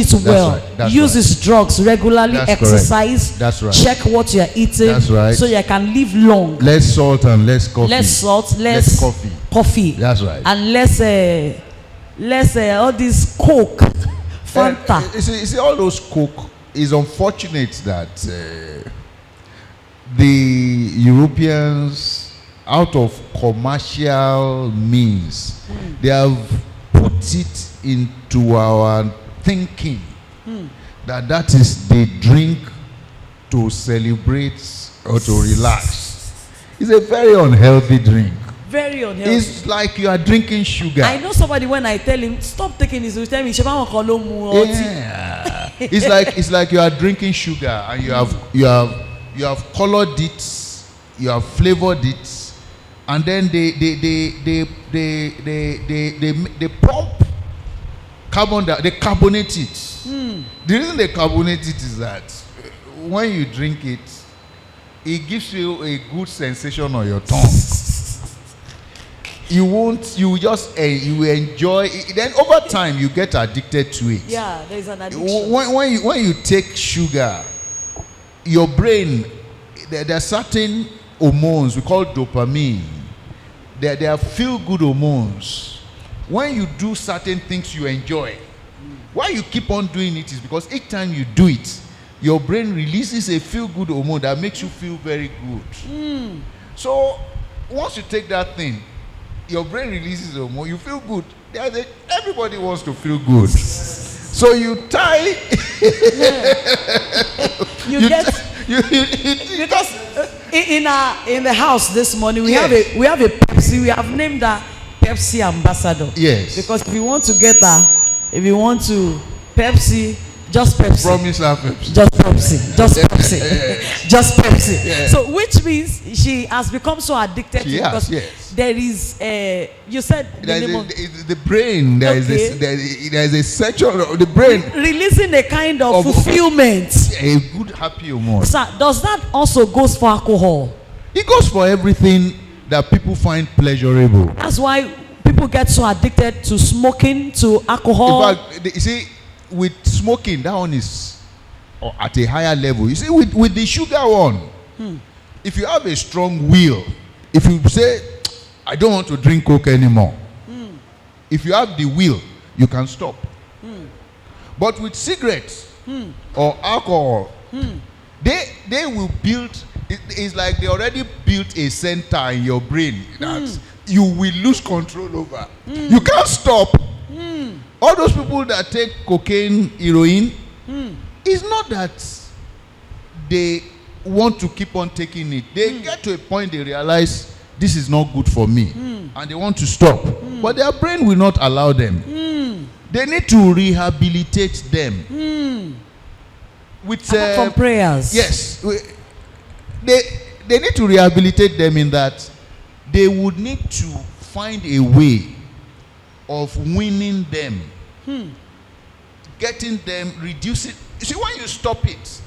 it well. That's Use his drugs regularly, That's exercise. Correct. That's right. Check what you are eating. That's right. So you can live long. Less salt and less coffee. Less salt, less coffee. That's right. And less all this Coke, Fanta. You see, all those Coke, is unfortunate that the Europeans, out of commercial means, they have put it into our thinking that is the drink to celebrate or to relax. It's a very unhealthy drink. Very unhealthy. It's like you are drinking sugar. I know somebody, when I tell him stop taking this, he will tell me, yeah. It's like you are drinking sugar, and you have colored it, you have flavored it, and then they pump carbon, they carbonate it. The reason they carbonate it is that when you drink it, it gives you a good sensation on your tongue. You will enjoy it. Then over time you get addicted to it. Yeah, there is an addiction. When you take sugar, your brain, there are certain hormones we call dopamine. They are feel-good hormones. When you do certain things you enjoy, why you keep on doing it is because each time you do it, your brain releases a feel-good hormone that makes you feel very good. So once you take that thing, your brain releases hormone, you feel good. Everybody wants to feel good. So you tie. Because in the house this morning we have a Pepsi. We have named that Pepsi ambassador. Yes. Because if you want to Pepsi, Just Pepsi. Promise her Pepsi. Just Pepsi. Just Pepsi. Just Pepsi. Yeah. So, which means she has become so addicted to it because yes. there is you said There the is name of the brain. There is Okay. there is a section of the brain. releasing a kind of Of- fulfillment. A good happy hormone. Sir, does that also goes for alcohol? It goes for everything that people find pleasurable. That's why people get so addicted to smoking, to alcohol. In fact, you see, with smoking, that one is at a higher level. You see, with the sugar one, if you have a strong will, if you say, I don't want to drink Coke anymore, if you have the will, you can stop. But with cigarettes or alcohol, they will build, it's like they already built a center in your brain that you will lose control over. You can't stop. All those people that take cocaine, heroin, it's not that they want to keep on taking it. They get to a point they realize this is not good for me, and they want to stop. But their brain will not allow them. They need to rehabilitate them. With Apart from prayers. yes, they need to rehabilitate them in that they would need to find a way of winning them, getting them, reducing. You see, when you stop it,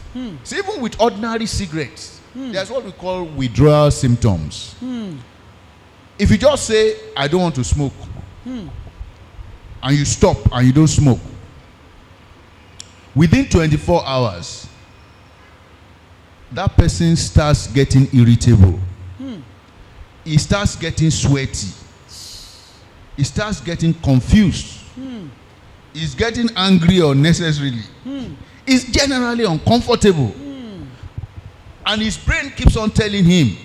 see, even with ordinary cigarettes, there's what we call withdrawal symptoms. If you just say, I don't want to smoke, and you stop and you don't smoke, within 24 hours, that person starts getting irritable. He starts getting sweaty. He starts getting confused. He's getting angry unnecessarily. He's generally uncomfortable. And his brain keeps on telling him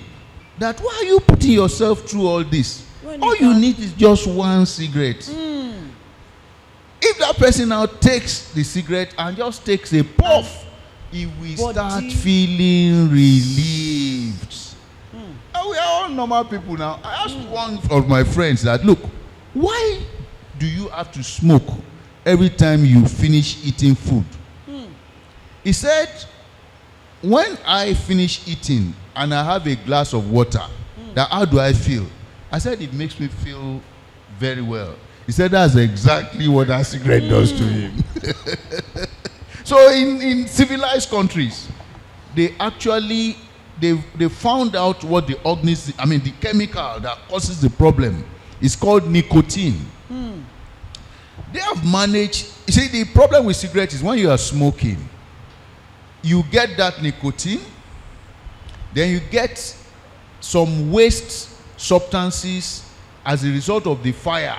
that, why are you putting yourself through all this? All you need is just one cigarette. If that person now takes the cigarette and just takes a puff, he will start feeling relieved. And we are all normal people now. I asked one of my friends that, look, why do you have to smoke every time you finish eating food? He said, when I finish eating and I have a glass of water, that how do I feel? I said, it makes me feel very well. He said, that's exactly what that cigarette does to him. So in civilized countries, they actually they found out what the organism, the chemical that causes the problem is called nicotine. They have managed. You see, the problem with cigarettes is when you are smoking, you get that nicotine, then you get some waste substances as a result of the fire,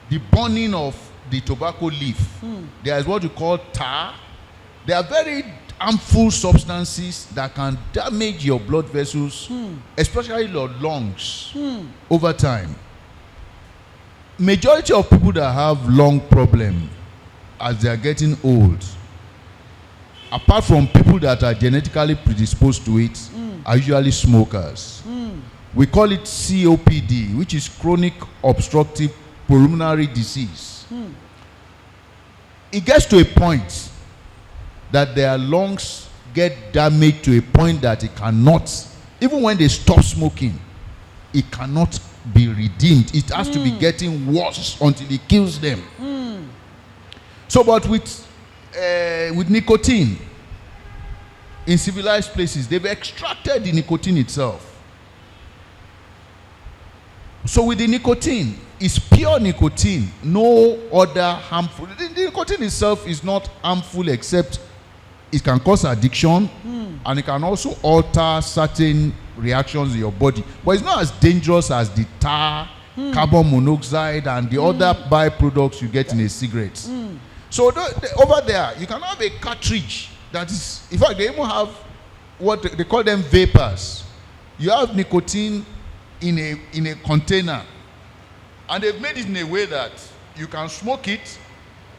the burning of the tobacco leaf. There is what you call tar. They are very harmful substances that can damage your blood vessels, especially your lungs, over time. Majority of people that have lung problem as they are getting old, apart from people that are genetically predisposed to it, are usually smokers. We call it COPD, which is chronic obstructive pulmonary disease. It gets to a point that their lungs get damaged to a point that it cannot, even when they stop smoking, it cannot be redeemed. It has to be getting worse until it kills them. So, but with nicotine, in civilized places, they've extracted the nicotine itself. So with the nicotine, it's pure nicotine, no other harmful. The nicotine itself is not harmful except it can cause addiction, and it can also alter certain reactions in your body. But it's not as dangerous as the tar, carbon monoxide, and the other byproducts you get in a cigarette. So over there, you can have a cartridge that is, in fact, they even have what they call them vapors. You have nicotine in a container, and they've made it in a way that you can smoke it,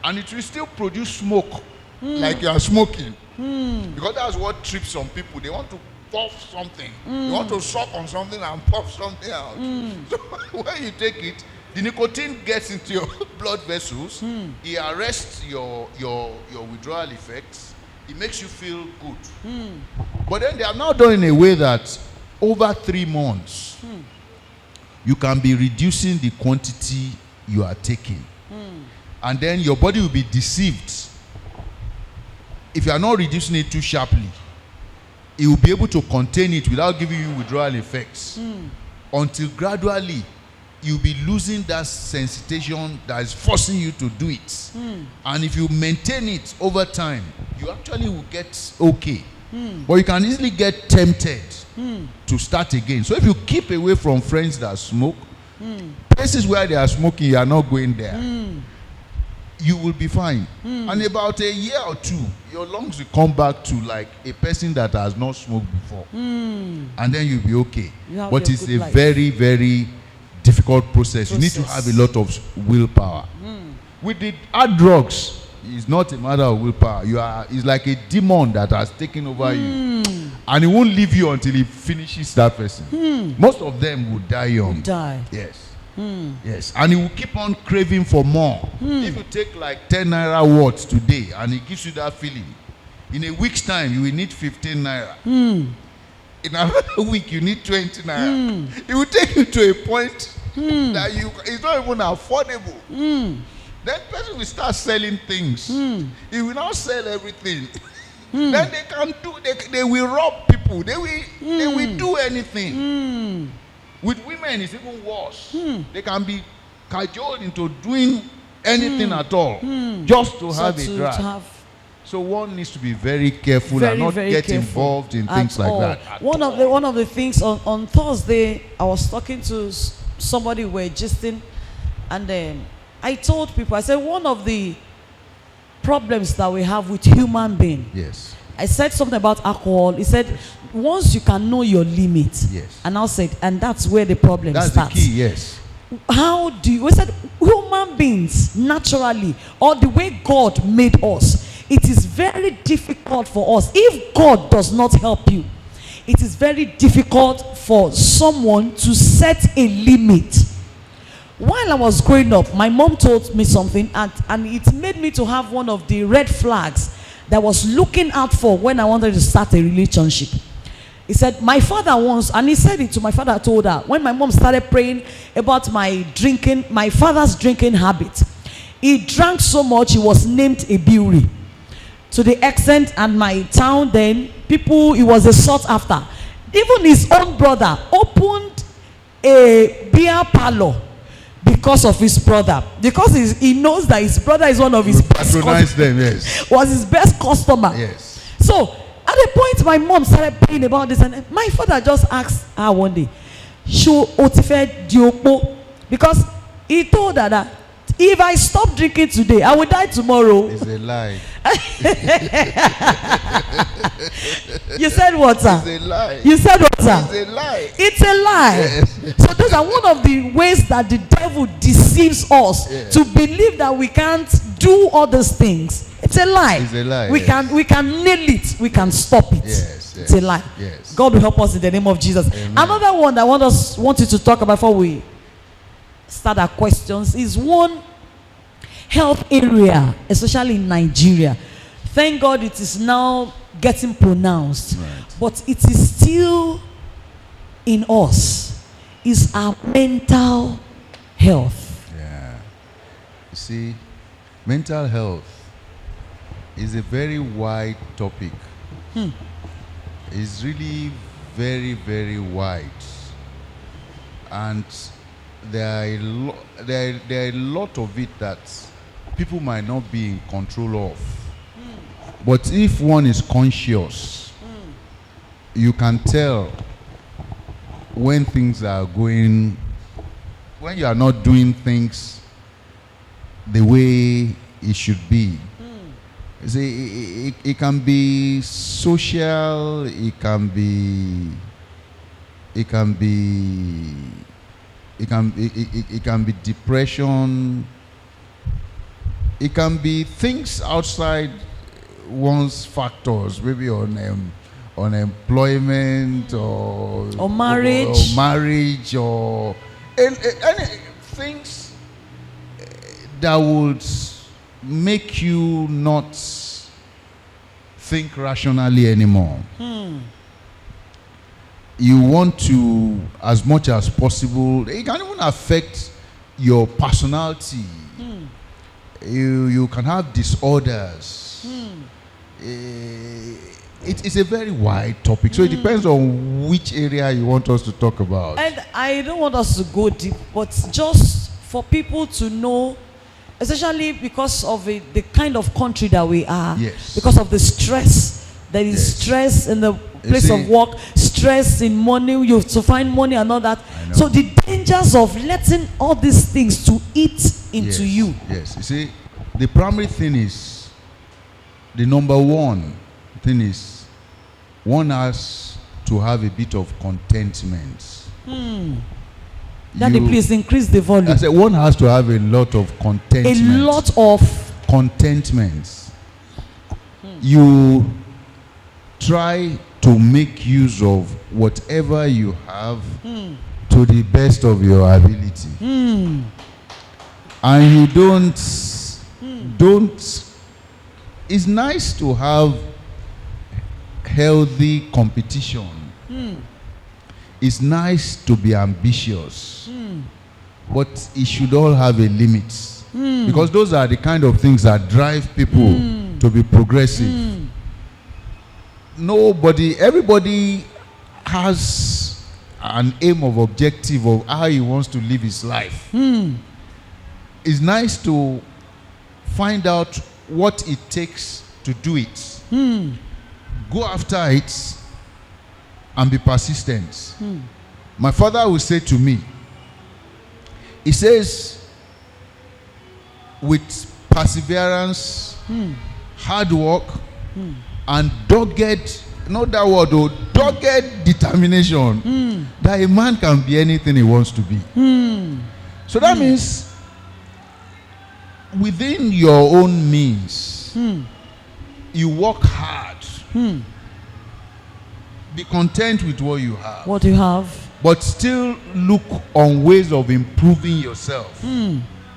and it will still produce smoke like you are smoking. Because that's what trips some people. They want to puff something. They want to suck on something and puff something out. So when you take it, The nicotine gets into your blood vessels. It arrests your withdrawal effects. It makes you feel good. But then they have now done in a way that over 3 months, you can be reducing the quantity you are taking. And then your body will be deceived. If you are not reducing it too sharply, it will be able to contain it without giving you withdrawal effects. Until gradually, you'll be losing that sensitization that is forcing you to do it. And if you maintain it over time, you actually will get okay. But you can easily get tempted to start again. So if you keep away from friends that smoke, places where they are smoking, you are not going there. You will be fine. And about a year or 2, your lungs will come back to like a person that has not smoked before. And then you'll be okay. But it's a very, very difficult process. You need to have a lot of willpower. With the hard drugs, it's not a matter of willpower. It's like a demon that has taken over you. And it won't leave you until it finishes that person. Most of them will die young. Yes. Yes. And it will keep on craving for more. If you take like 10 naira words today and it gives you that feeling, in a week's time you will need 15 naira. In another week you need 20 naira. It will take you to a point that it's not even affordable. Then person will start selling things. He will not sell everything. Then they will rob people. They will do anything. With women it's even worse. They can be cajoled into doing anything at all just to have a drug. So one needs to be very careful and not get involved in things like that. One of the things on Thursday, I was talking to somebody, we were gisting, and then I told people, I said, one of the problems that we have with human being. Yes. I said something about alcohol. He said, once you can know your limit. Yes. And I said, and that's where the problem starts. That's the key, yes. How do you, we said, human beings, naturally, or the way God made us, it is very difficult for us. If God does not help you, it is very difficult for someone to set a limit. While I was growing up, my mom told me something, and it made me to have one of the red flags that I was looking out for when I wanted to start a relationship. He said, my father once, and he said it to my father, told her, when my mom started praying about my father's drinking habit, he drank so much, he was named a brewery. To the extent, and my town then, people, it was a sought after. Even his own brother opened a beer parlor because of his brother, because he knows that his brother is one of his best customers. Them, yes. Was his best customer. Yes. So at a point, my mom started praying about this, and my father just asked her one day, "Show Otife Diopo," because he told her that if I stop drinking today, I will die tomorrow. It's a lie. You said what, sir? It's a lie. You said what, sir? It's a lie. It's a lie. Yes. So those are one of the ways that the devil deceives us, yes, to believe that we can't do all these things. It's a lie. It's a lie. We can nail it. We can stop it. Yes, it's a lie. Yes. God will help us in the name of Jesus. Amen. Another one that I want you to talk about before we start our questions is one health area, especially in Nigeria. Thank God it is now getting pronounced, right, but it is still in us, is our mental health. Yeah. You see, mental health is a very wide topic. It's really very, very wide. And there are a lot of it that people might not be in control of. But if one is conscious, you can tell when things are going, when you are not doing things the way it should be. See, it can be social, it can be depression, it can be things outside one's factors, maybe on employment or marriage, or any things that would make you not think rationally anymore. You want to, as much as possible, it can even affect your personality. You can have disorders. It's a very wide topic, so it depends on which area you want us to talk about. And I don't want us to go deep, but just for people to know, especially because of the kind of country that we are, Yes. because of the stress, there is Yes. stress in the place of work, stress in money, you have to find money and all that. So the dangers of letting all these things to eat into you. Yes, you see, the primary thing is, the number one thing is, one has to have a bit of contentment. Daddy, please increase the volume. I said one has to have a lot of contentment. A lot of contentment. You try to make use of whatever you have to the best of your ability. And you don't, it's nice to have healthy competition. It's nice to be ambitious, but it should all have a limit, because those are the kind of things that drive people to be progressive. Everybody has an aim of objective of how he wants to live his life. It's nice to find out what it takes to do it. Go after it and be persistent. My father will say to me, he says, with perseverance, hard work, and dogged, not that word though, dogged determination, that a man can be anything he wants to be. So that means within your own means, you work hard. Be content with what you have. what you have. But still look on ways of improving yourself.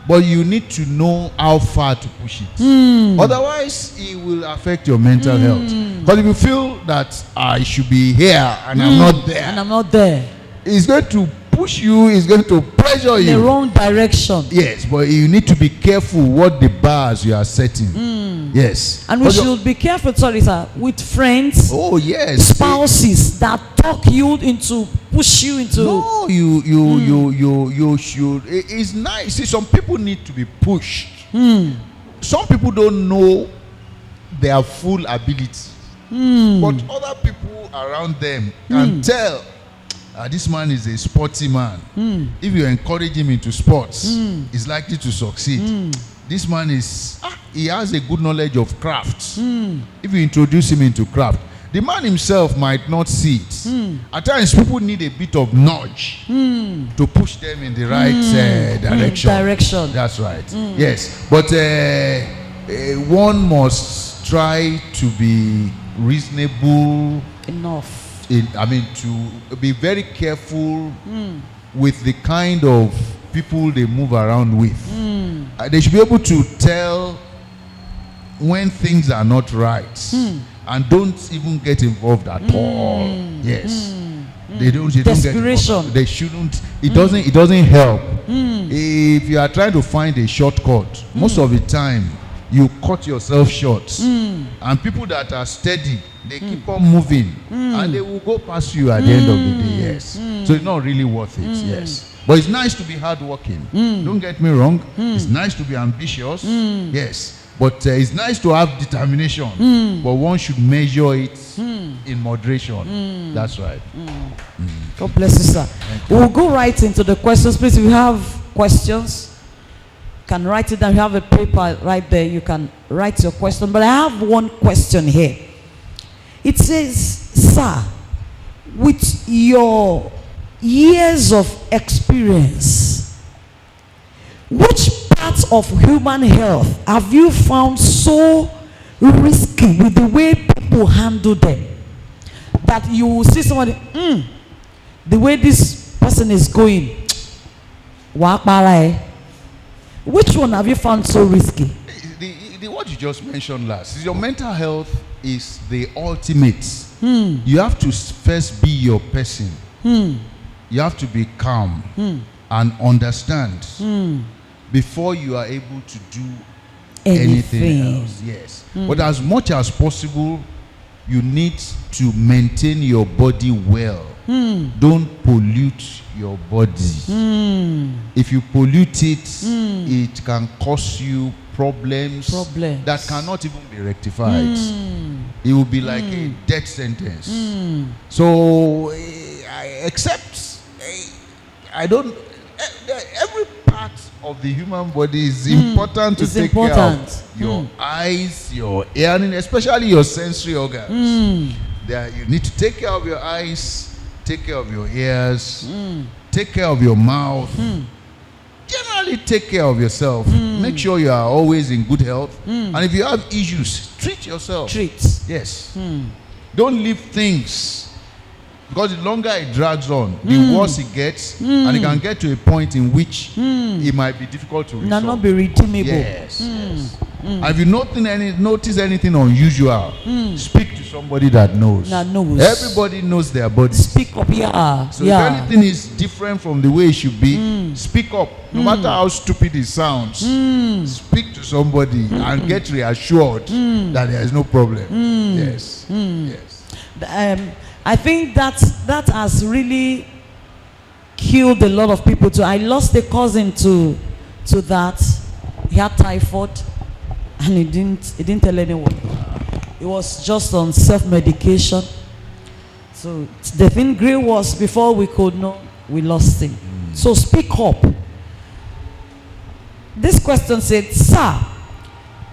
But you need to know how far to push it. Otherwise, it will affect your mental health. Because if you feel that I should be here and I'm not there, And I'm not there. it's going to push you, it's going to pressure In you. the wrong direction. Yes, but you need to be careful what the bars you are setting. Yes. And we should be careful, sorry sir, with friends, Oh yes. spouses that talk you into, push you into. No, you should. It's nice. See, some people need to be pushed. Some people don't know their full ability, but other people around them can tell. This man is a sporty man. If you encourage him into sports, he's likely to succeed. This man he has a good knowledge of crafts. If you introduce him into craft, the man himself might not see it. At times, people need a bit of nudge to push them in the right direction. That's right. Yes, but one must try to be reasonable Enough. to be very careful with the kind of people they move around with. They should be able to tell when things are not right, and don't even get involved at all. Yes. They don't get involved. They shouldn't. It doesn't help. If you are trying to find a shortcut, most of the time you cut yourself short. And people that are steady, they keep on moving, and they will go past you at the end of the day. Yes. So it's not really worth it. Yes. But it's nice to be hardworking. Don't get me wrong. It's nice to be ambitious. Yes. But it's nice to have determination. But one should measure it in moderation. That's right. God bless you, sir. We'll go right into the questions. Please, if you have questions, you can write it down. You have a paper right there. You can write your question. But I have one question here. It says, sir, with your years of experience, which parts of human health have you found so risky with the way people handle them, that you will see somebody, the way this person is going, Which one have you found so risky? The what you just mentioned last is your mental health is the ultimate. You have to first be your person. You have to be calm and understand before you are able to do anything else. Yes. But as much as possible, you need to maintain your body well. Don't pollute your body. If you pollute it, it can cause you problems that cannot even be rectified. It will be like a death sentence. So I don't. Every part of the human body is important to take care of. Your eyes, your hearing, especially your sensory organs. You need to take care of your eyes, take care of your ears, take care of your mouth. Generally, take care of yourself. Make sure you are always in good health. And if you have issues, treat yourself. Yes. Don't leave things. Because the longer it drags on, the worse it gets, and it can get to a point in which it might be difficult to resolve. Not be redeemable. Yes. And if you notice anything unusual, speak to somebody that knows. Everybody knows their body. Speak up, yeah. So if anything is different from the way it should be, speak up. No matter how stupid it sounds, speak to somebody and get reassured that there is no problem. Yes. Yes. I think that has really killed a lot of people too. I lost a cousin to that. He had typhoid, and he didn't tell anyone. He was just on self-medication. So the thing grew was before we could know, we lost him. So speak up. This question said, "Sir,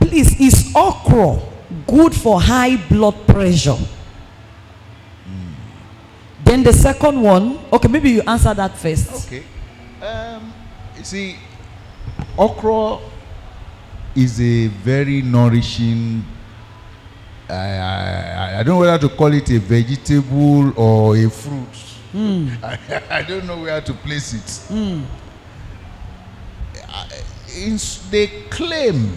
please, is okra good for high blood pressure?" Then the second one, okay, maybe you answer that first. Okay. You see, okra is a very nourishing, I don't know whether to call it a vegetable or a fruit. I don't know where to place it. They claim,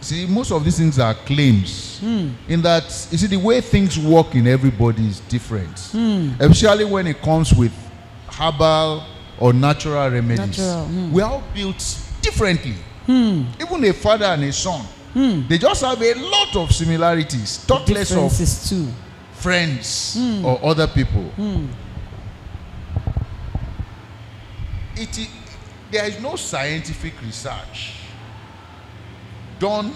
see, most of these things are claims. In that, you see, the way things work in everybody is different. Especially when it comes with herbal or natural remedies. We are all built differently. Even a father and a son, they just have a lot of similarities. Talk less of friends or other people. There is no scientific research done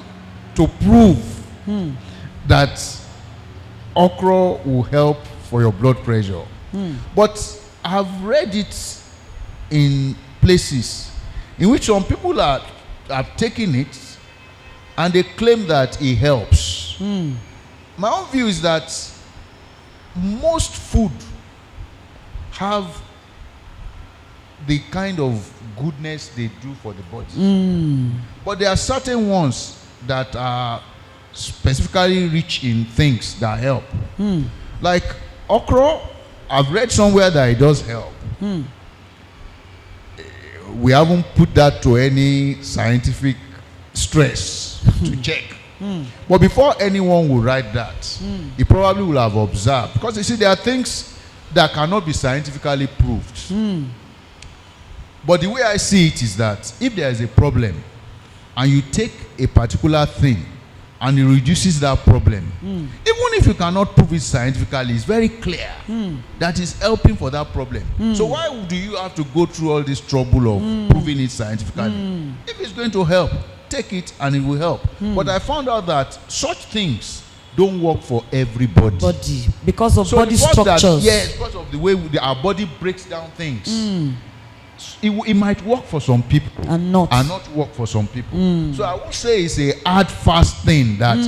to prove that okra will help for your blood pressure. But I've read it in places in which some people have taken it and they claim that it helps. My own view is that most food have the kind of goodness they do for the body. But there are certain ones that are specifically rich in things that help. Like okra, I've read somewhere that it does help. We haven't put that to any scientific stress to check. But before anyone will write that, he probably will have observed. Because you see, there are things that cannot be scientifically proved. But the way I see it is that if there is a problem and you take a particular thing and it reduces that problem, even if you cannot prove it scientifically, it's very clear that it's helping for that problem. So why do you have to go through all this trouble of proving it scientifically? If it's going to help, take it and it will help. But I found out that such things don't work for everybody. Because of body structures. Yes, because of the way our body breaks down things. It might work for some people and not work for some people. So I won't say it's a hard fast thing that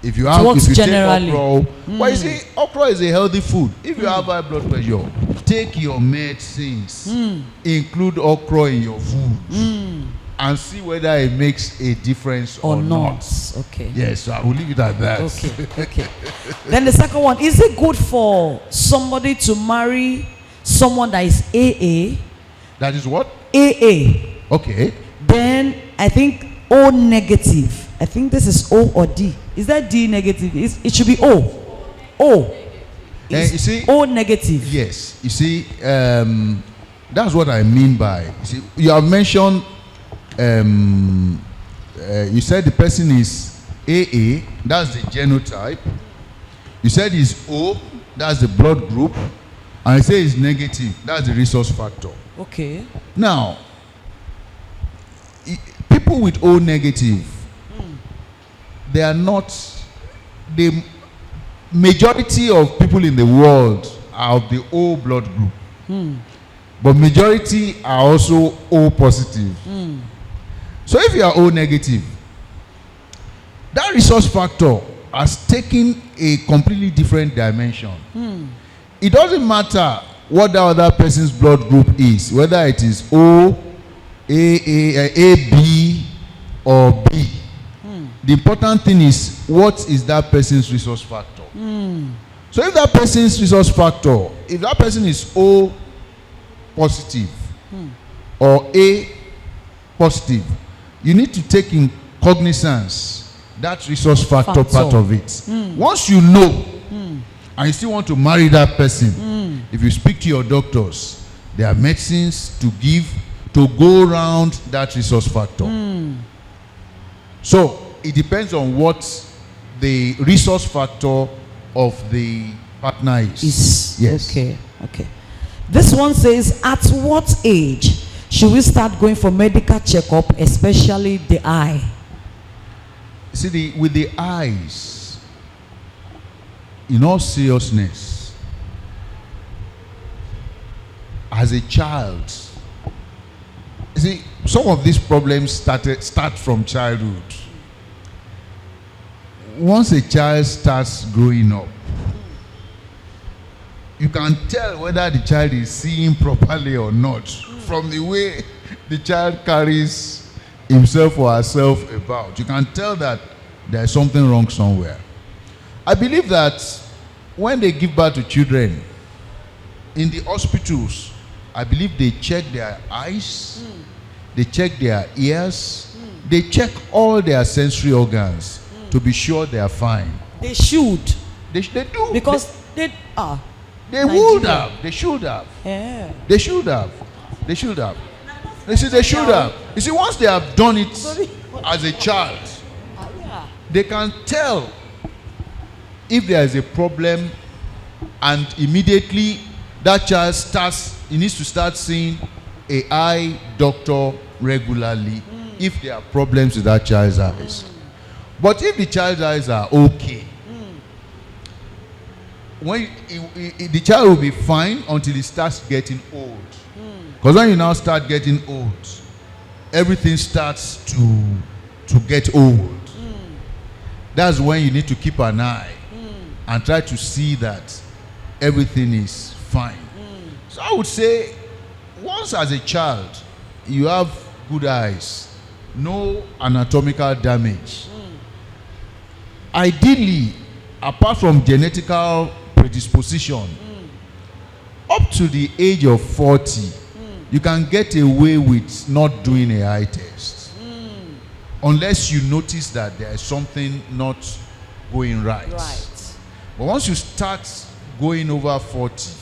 if you take okra, but you see, okra is a healthy food. If you have high blood pressure, take your medicines, include okra in your food, and see whether it makes a difference or not. Okay. Yes, so I will leave it at that. Okay. Then the second one, is it good for somebody to marry someone that is AA? That is what? AA. Okay. Then I think O negative. I think this is O or D. Is that D negative? It should be O. O. You see, O negative. yes. You see, that's what I mean by. You see, you have mentioned. You said the person is AA. That's the genotype. You said he's O. That's the blood group. And you say it's negative. That's the resource factor. Okay. Now, people with O negative, they are not the majority of people in the world are of the O blood group, but majority are also O positive. So if you are O negative, that resource factor has taken a completely different dimension. It doesn't matter what the other person's blood group is, whether it is O, AB, or B. The important thing is, what is that person's resource factor? So if that person's resource factor, if that person is O positive or A positive, you need to take in cognizance that resource factor part of it. Once you know, and you still want to marry that person, if you speak to your doctors, there are medicines to give to go around that resource factor. So it depends on what the resource factor of the partner is. Yes. Okay. This one says, at what age should we start going for medical checkup, especially the eye? See, with the eyes, in all seriousness, as a child, see, some of these problems start from childhood. Once a child starts growing up, you can tell whether the child is seeing properly or not from the way the child carries himself or herself about. You can tell that there is something wrong somewhere. I believe that when they give birth to children in the hospitals, I believe they check their eyes, they check their ears, they check all their sensory organs to be sure they are fine. They should. They do. Because they would have. They should have. Yeah. They should have. They should have. They should have. You see, once they have done it as a child, they can tell if there is a problem, and immediately that child needs to start seeing an eye doctor regularly if there are problems with that child's eyes. But if the child's eyes are okay, when the child will be fine until he starts getting old. Because when you now start getting old, everything starts to get old. That's when you need to keep an eye and try to see that everything is fine. So I would say, once as a child you have good eyes, no anatomical damage, ideally, apart from genetical predisposition, up to the age of 40, you can get away with not doing a eye test, unless you notice that there is something not going right. But once you start going over 40,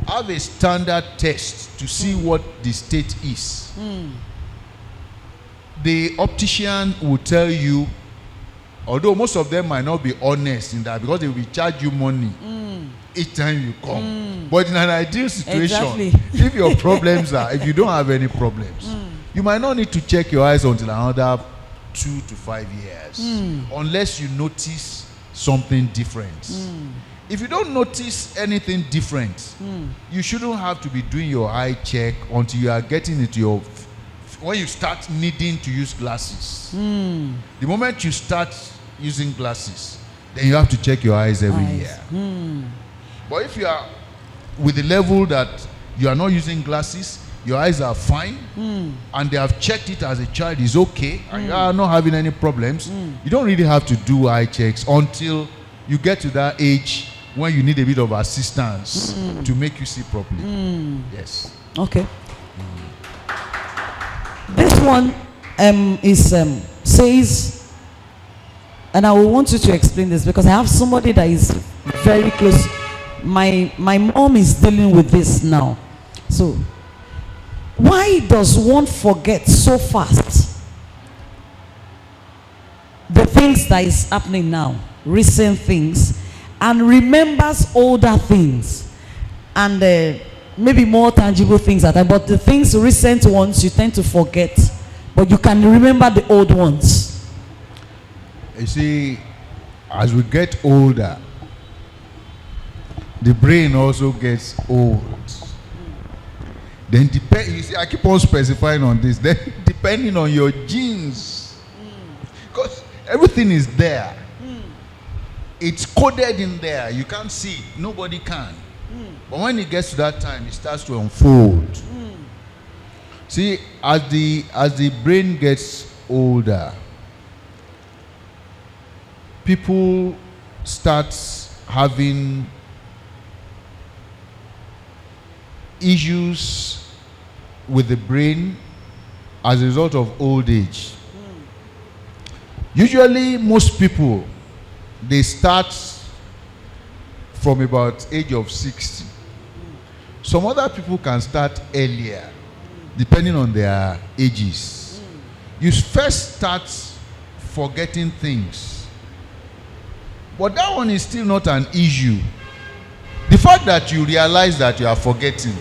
have a standard test to see what the state is. The optician will tell you, although most of them might not be honest in that, because they will charge you money each time you come. But in an ideal situation, if your problems are, if you don't have any problems, you might not need to check your eyes until another 2 to 5 years, unless you notice something different. If you don't notice anything different, you shouldn't have to be doing your eye check until you are getting into your when you start needing to use glasses. The moment you start using glasses, then you have to check your eyes every year. But if you are with the level that you are not using glasses, your eyes are fine, and they have checked it as a child is okay, and you are not having any problems, you don't really have to do eye checks until you get to that age when you need a bit of assistance to make you see properly. Yes. Okay. This one says, and I will want you to explain this because I have somebody that is very close. My mom is dealing with this now. So, why does one forget so fast the things that is happening now, recent things, and remembers older things and maybe more tangible things at that, but the things, recent ones, you tend to forget, but you can remember the old ones? You see, as we get older, the brain also gets old. Then you see, I keep on specifying on this. Then depending on your genes, because everything is there. It's coded in there. You can't see it. Nobody can. But when it gets to that time, it starts to unfold. See, as the brain gets older, people start having issues with the brain as a result of old age. Usually, most people, they start from about age of 60. Some other people can start earlier, depending on their ages. You first start forgetting things, but that one is still not an issue. The fact that you realize that you are forgetting,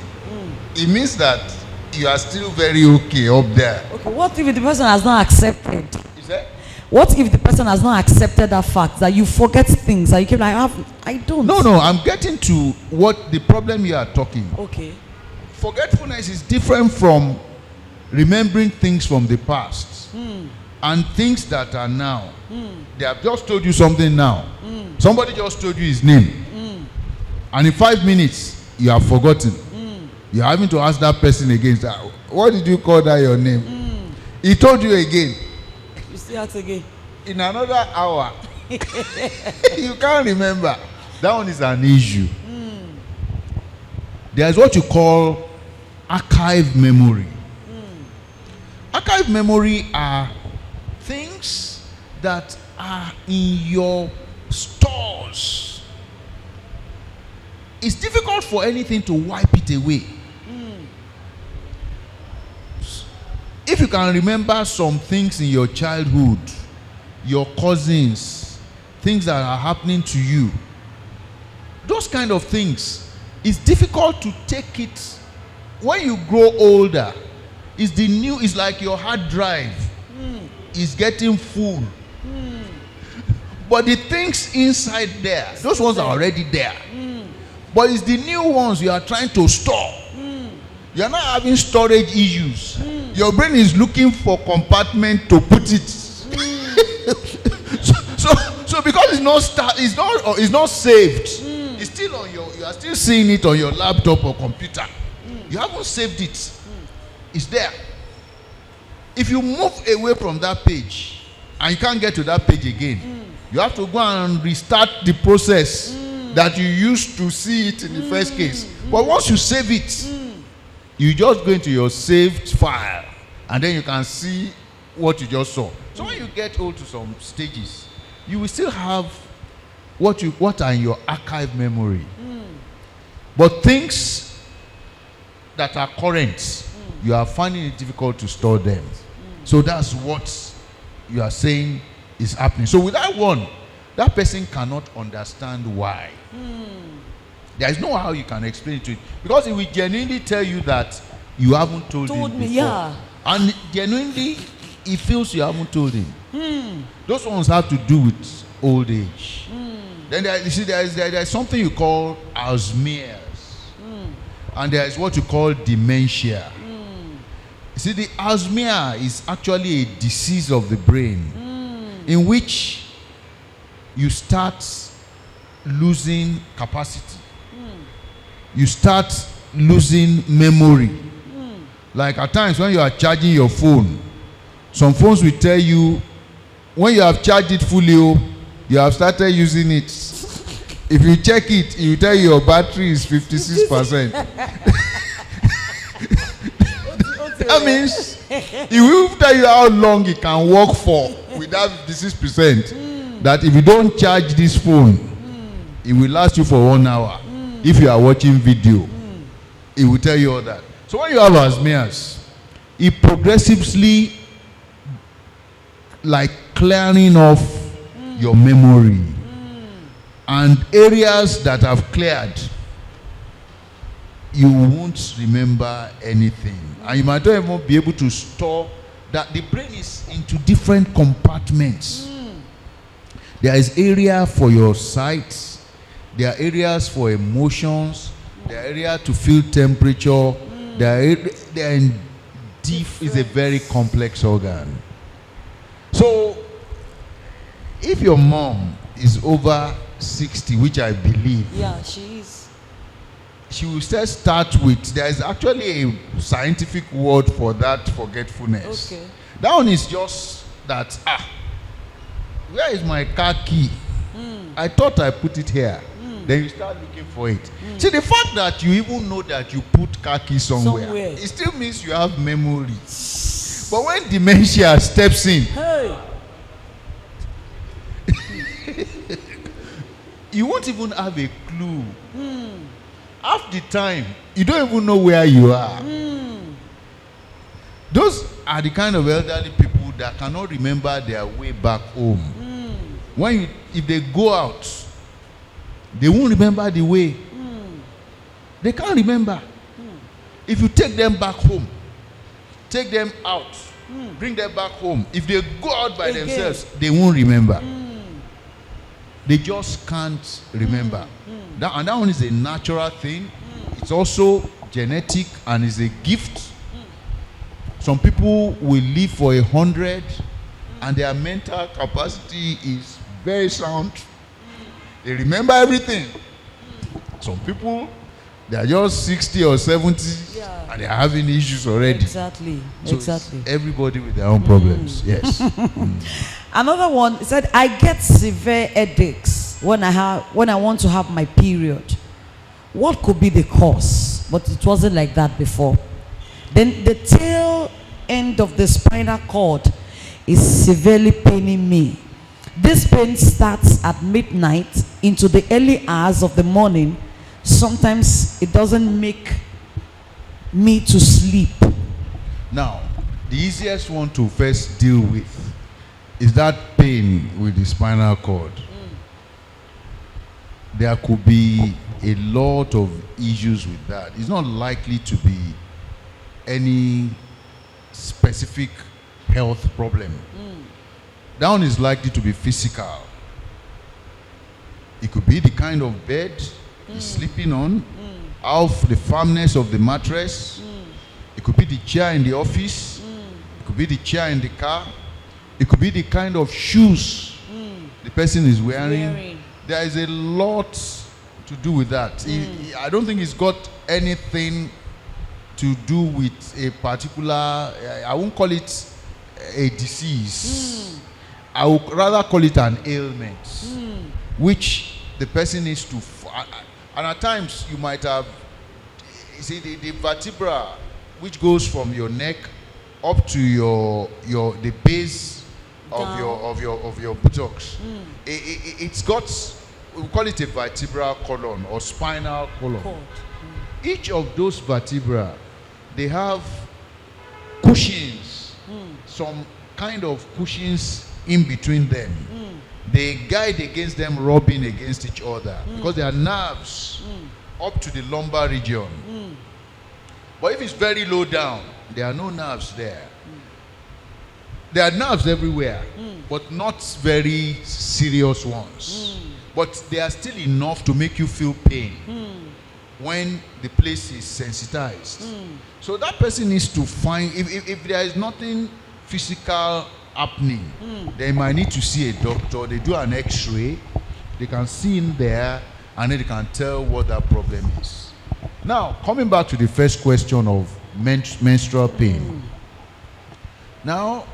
it means that you are still very okay up there. Okay, what if the person has not accepted? Is that? What if the person has not accepted that fact that you forget things that you keep like, I don't? No, I'm getting to what the problem you are talking. Okay. Forgetfulness is different from remembering things from the past and things that are now. They have just told you something now. Somebody just told you his name. And in 5 minutes, you have forgotten. You're having to ask that person again. What did you call that your name? He told you again. You see that again. In another hour. You can't remember. That one is an issue. There's what you call archive memory. Archive memory are things that are in your stores. It's difficult for anything to wipe it away. If you can remember some things in your childhood, your cousins, things that are happening to you, those kind of things, it's difficult to take it. When you grow older, it's like your hard drive is getting full. But the things inside there, those ones are already there. But it's the new ones you are trying to store. You are not having storage issues. Your brain is looking for compartment to put it. so because it's not saved. It's still on you are still seeing it on your laptop or computer. You haven't saved it. It's there. If you move away from that page and you can't get to that page again, you have to go and restart the process that you used to see it in the first case. But once you save it, you just go into your saved file and then you can see what you just saw. So when you get old to some stages, you will still have what are in your archive memory. But things that are current, you are finding it difficult to store them. So that's what you are saying is happening. So without one, that person cannot understand why. There is no how you can explain it to it, because it will genuinely tell you that you haven't told him before. Yeah. And genuinely he feels you haven't told him. Those ones have to do with old age. Then there is something you call Alzheimer's, and there is what you call dementia. You see, the Alzheimer's is actually a disease of the brain in which you start losing capacity. You start losing memory. Like at times when you are charging your phone, some phones will tell you when you have charged it fully, you have started using it. If you check it, it will tell you your battery is 56%. That means He will tell you how long it can work for with that 56%. That if you don't charge this phone, it will last you for 1 hour. If you are watching video, it will tell you all that. So when you have Alzheimer's, it progressively like clearing off your memory, and areas that have cleared, you won't remember anything, and you might not even be able to store that. The brain is into different compartments. There is area for your sight, there are areas for emotions, there are areas to feel temperature, deep is a very complex organ. So if your mom is over 60, which I believe, Yeah, she is. she will just start with, there is actually a scientific word for that forgetfulness. Okay. That one is just that, where is my car key? I thought I put it here. Then you start looking for it. See, the fact that you even know that you put car key somewhere, it still means you have memory. But when dementia steps in, Hey. you won't even have a clue. Half the time, you don't even know where you are. Those are the kind of elderly people that cannot remember their way back home. If they go out, they won't remember the way. They can't remember. If you take them back home, take them out, bring them back home, if they go out by themselves, they won't remember. They just can't remember. And that one is a natural thing. It's also genetic and is a gift. Some people will live for 100 and their mental capacity is very sound. They remember everything. Some people, they are just 60 or 70 and they are having issues already. Exactly. So Exactly. everybody with their own problems. Yes. Another one said, I get severe headaches when I want to have my period. What could be the cause? But it wasn't like that before. Then the tail end of the spinal cord is severely paining me. This pain starts at midnight into the early hours of the morning. Sometimes it doesn't make me to sleep. Now, the easiest one to first deal with is that pain with the spinal cord. There could be a lot of issues with that. It's not likely to be any specific health problem. That one is likely to be physical. It could be the kind of bed he's sleeping on, how the firmness of the mattress. It could be the chair in the office. It could be the chair in the car. It could be the kind of shoes the person is wearing. There is a lot to do with that. I don't think it's got anything to do with a particular, I won't call it a disease. I would rather call it an ailment, which the person needs to, and at times you might have, you see the vertebra, which goes from your neck up to the base of your buttocks. It's got, we call it a vertebral column or spinal column. Each of those vertebrae, they have cushions, some kind of cushions in between them. They guide against them rubbing against each other because there are nerves up to the lumbar region. But if it's very low down, there are no nerves there. There are nerves everywhere, but not very serious ones. But they are still enough to make you feel pain when the place is sensitized. So that person needs to find, if there is nothing physical happening, they might need to see a doctor. They do an x-ray, they can see in there, and then they can tell what that problem is. Now, coming back to the first question of menstrual pain. Now,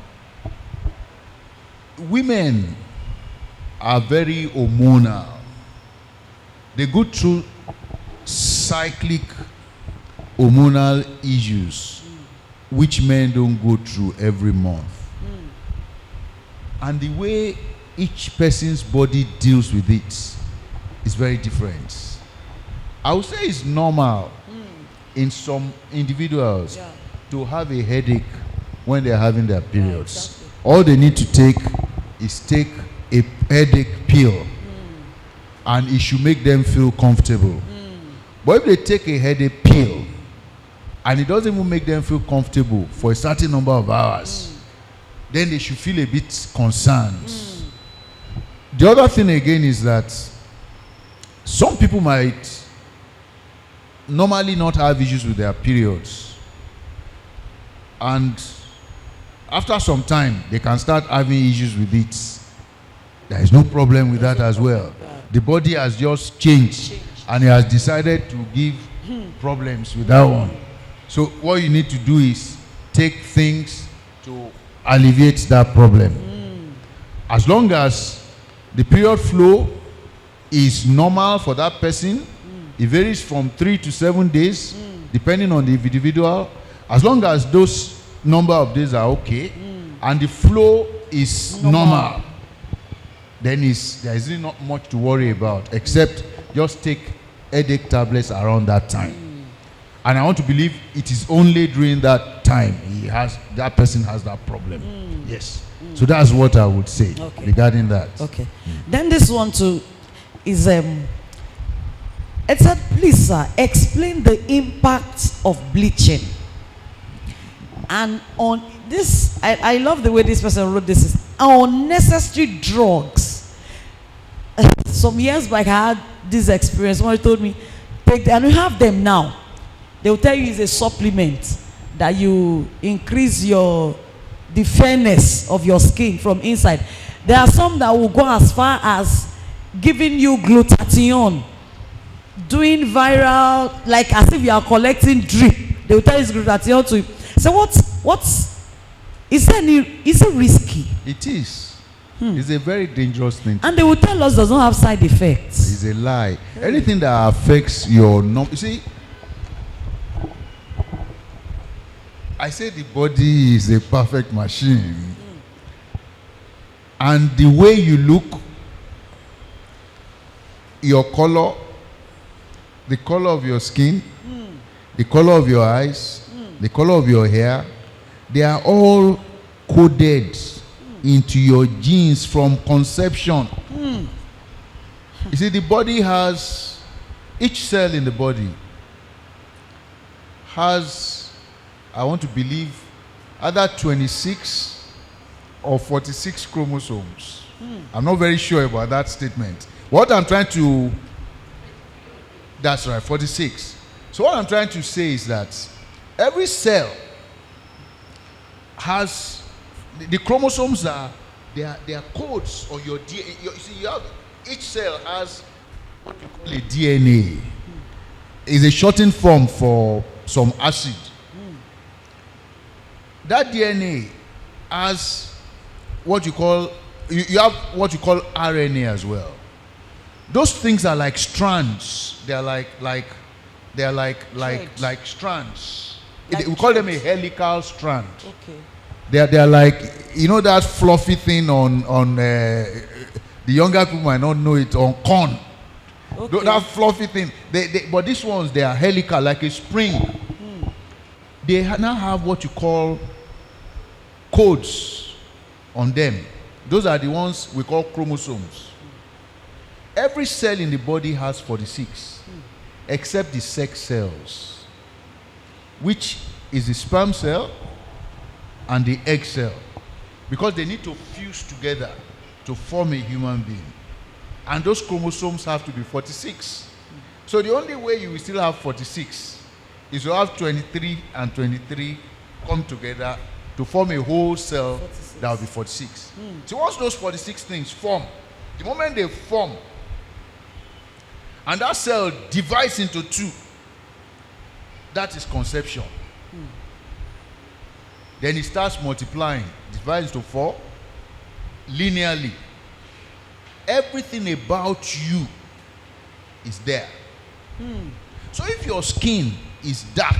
women are very hormonal. They go through cyclic hormonal issues. which men don't go through every month. And the way each person's body deals with it is very different. I would say it's normal in some individuals to have a headache when they're having their periods. Exactly. All they need to take is take a headache pill, and it should make them feel comfortable. But if they take a headache pill and it doesn't even make them feel comfortable for a certain number of hours, then they should feel a bit concerned. The other thing again is that some people might normally not have issues with their periods, and after some time they can start having issues with it. There is no problem with that as well. The body has just changed and it has decided to give problems with that one. So what you need to do is take things to alleviate that problem. As long as the period flow is normal for that person, it varies from 3 to 7 days depending on the individual. As long as those number of days are okay and the flow is normal, then there is really not much to worry about, except just take headache tablets around that time. And I want to believe it is only during that time that person has that problem. Yes. So that's what I would say regarding that. Okay. Then this one too is it said, please sir, explain the impact of bleaching. And on this, I love the way this person wrote this, is unnecessary drugs. Some years back I had this experience. Somebody told me, take them, and you have them now. They will tell you it's a supplement that you increase the fairness of your skin from inside. There are some that will go as far as giving you glutathione, doing viral, like as if you are collecting drip. They will tell you it's glutathione to you. So is it risky? It is. It's a very dangerous thing. And they will tell us does not have side effects. It's a lie. Anything that affects your you see, I say the body is a perfect machine. And the way you look, your color, the color of your skin, the color of your eyes, the color of your hair, they are all coded into your genes from conception. You see, the body has, each cell in the body has, I want to believe, either 26 or 46 chromosomes. I'm not very sure about that statement. What I'm trying to, that's right, 46. So what I'm trying to say is that every cell has, the chromosomes are, they are codes on your DNA. You see, each cell has what we call a DNA. It's a shortened form for some acid. That DNA has what you call, you have what you call RNA as well. Those things are like strands. They are like strands. Like we call them a helical strand. Okay. They are like, you know, that fluffy thing on the younger people might not know it, on corn. Okay. That fluffy thing. But these ones, they are helical, like a spring. They now have what you call codes on them. Those are the ones we call chromosomes. Every cell in the body has 46, except the sex cells, which is the sperm cell and the egg cell, because they need to fuse together to form a human being. And those chromosomes have to be 46. So the only way you will still have 46 is to have 23 and 23 come together to form a whole cell 46. That will be 46. So once those 46 things form, the moment they form, and that cell divides into two, that is conception. Then it starts multiplying, divides to 4, linearly. Everything about you is there. So if your skin is dark,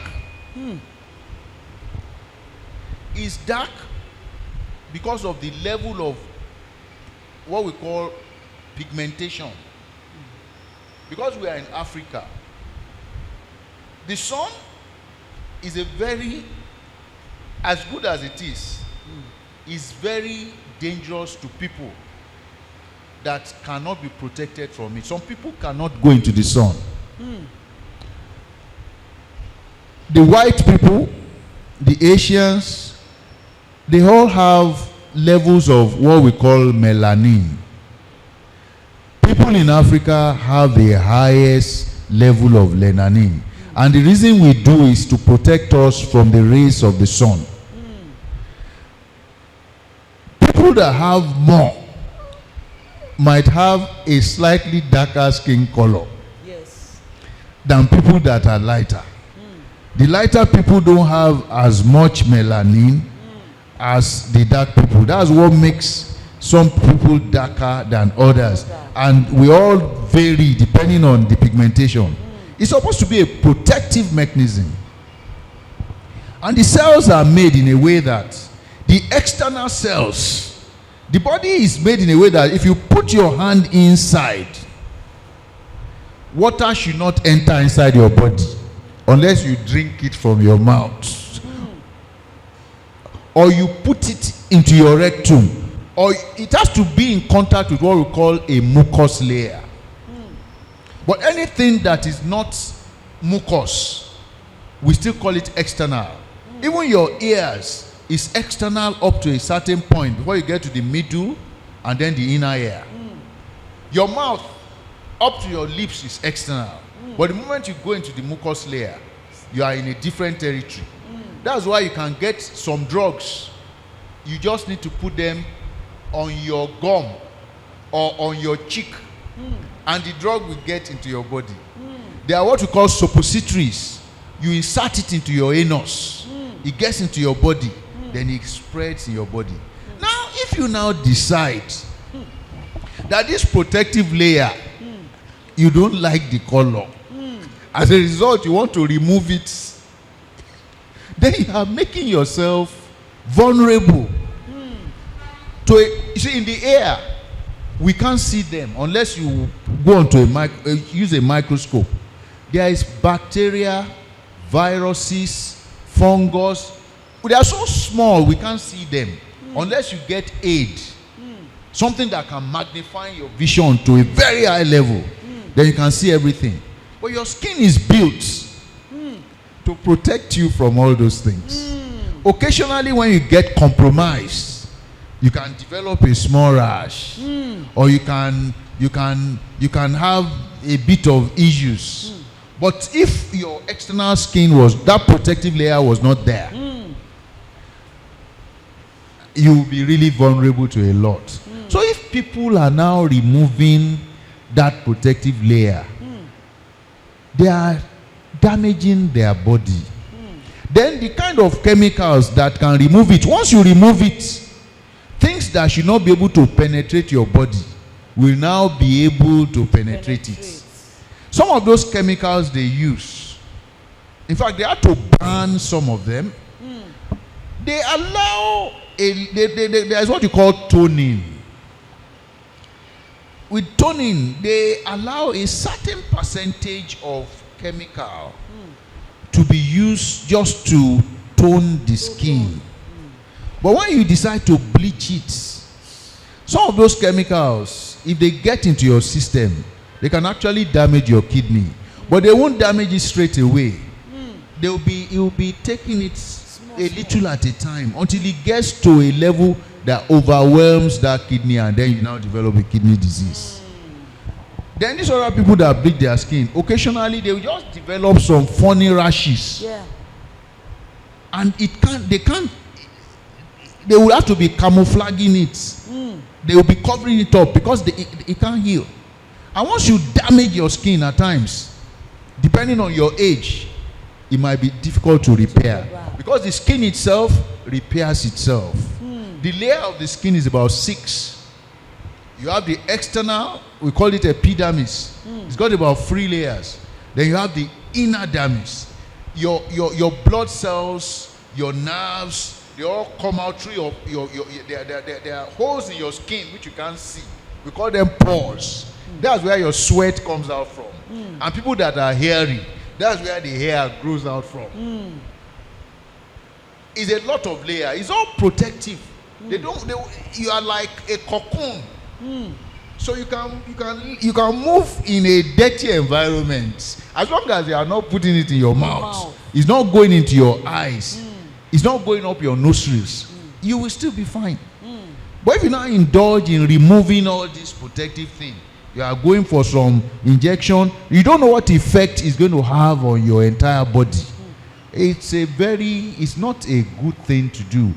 is dark because of the level of what we call pigmentation. Because we are in Africa, the sun is a very, as good as it is very dangerous to people that cannot be protected from it. Some people cannot go into the sun. The white people, the Asians, they all have levels of what we call melanin. People in Africa have the highest level of melanin. And the reason we do is to protect us from the rays of the sun. People that have more might have a slightly darker skin color than people that are lighter. The lighter people don't have as much melanin as the dark people. That's what makes some people darker than others. And we all vary depending on the pigmentation. It's supposed to be a protective mechanism. And the cells are made in a way that the external cells, the body is made in a way that if you put your hand inside, water should not enter inside your body unless you drink it from your mouth. Or you put it into your rectum. Or it has to be in contact with what we call a mucous layer. But anything that is not mucous, we still call it external. Even your ears is external up to a certain point before you get to the middle and then the inner ear. Your mouth up to your lips is external. But the moment you go into the mucous layer, you are in a different territory. That's why you can get some drugs. You just need to put them on your gum or on your cheek, and the drug will get into your body. They are what we call suppositories. You insert it into your anus, it gets into your body, then it spreads in your body. Now, if you now decide that this protective layer, you don't like the color, as a result you want to remove it, then you are making yourself vulnerable to a, you see, in the air we can't see them unless you go onto use a microscope. There is bacteria, viruses, fungus. They are so small we can't see them unless you get aid, something that can magnify your vision to a very high level. Then you can see everything. But your skin is built to protect you from all those things. Occasionally when you get compromised, you can develop a small rash, or you can have a bit of issues. But if your external skin was, that protective layer was not there, you will be really vulnerable to a lot. So if people are now removing that protective layer, they are damaging their body. Then the kind of chemicals that can remove it, once you remove it, things that should not be able to penetrate your body will now be able to penetrate it. Some of those chemicals they use, in fact they had to ban some of them. They allow there is what you call toning. With toning, they allow a certain percentage of chemical to be used just to tone the skin. But when you decide to bleach it, some of those chemicals, if they get into your system, they can actually damage your kidney. But they won't damage it straight away. You'll be taking it a little at a time until it gets to a level that overwhelms that kidney, and then you now develop a kidney disease. Then these other people that bleach their skin, occasionally they will just develop some funny rashes. And they will have to be camouflaging it. They will be covering it up because it can't heal. And once you damage your skin at times, depending on your age, it might be difficult to repair. Because the skin itself repairs itself. The layer of the skin is about 6. You have the external, we call it epidermis. It's got about 3 layers. Then you have the inner dermis. Your blood cells, your nerves, they all come out through there are holes in your skin which you can't see. We call them pores. That's where your sweat comes out from. And people that are hairy, that's where the hair grows out from. It's a lot of layer. It's all protective. You are like a cocoon. So you can move in a dirty environment as long as you are not putting it in your mouth. It's not going into your eyes. It's not going up your nostrils. You will still be fine. But if you now indulge in removing all this protective thing, you are going for some injection, you don't know what effect it's going to have on your entire body. It's not a good thing to do.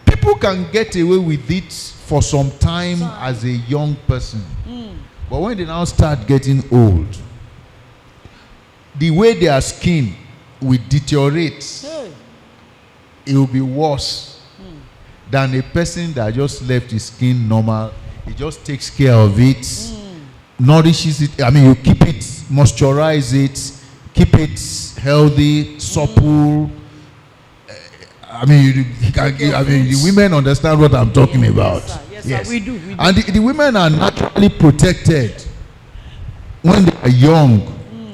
People can get away with it for some time as a young person. But when they now start getting old, the way their skin will deteriorate, it will be worse than a person that just left his skin normal. He just takes care of it, nourishes it. I mean, you keep it, moisturize it, keep it healthy, supple. I mean, the women understand what I'm talking about. Yes, sir, we do. And the women are naturally protected when they are young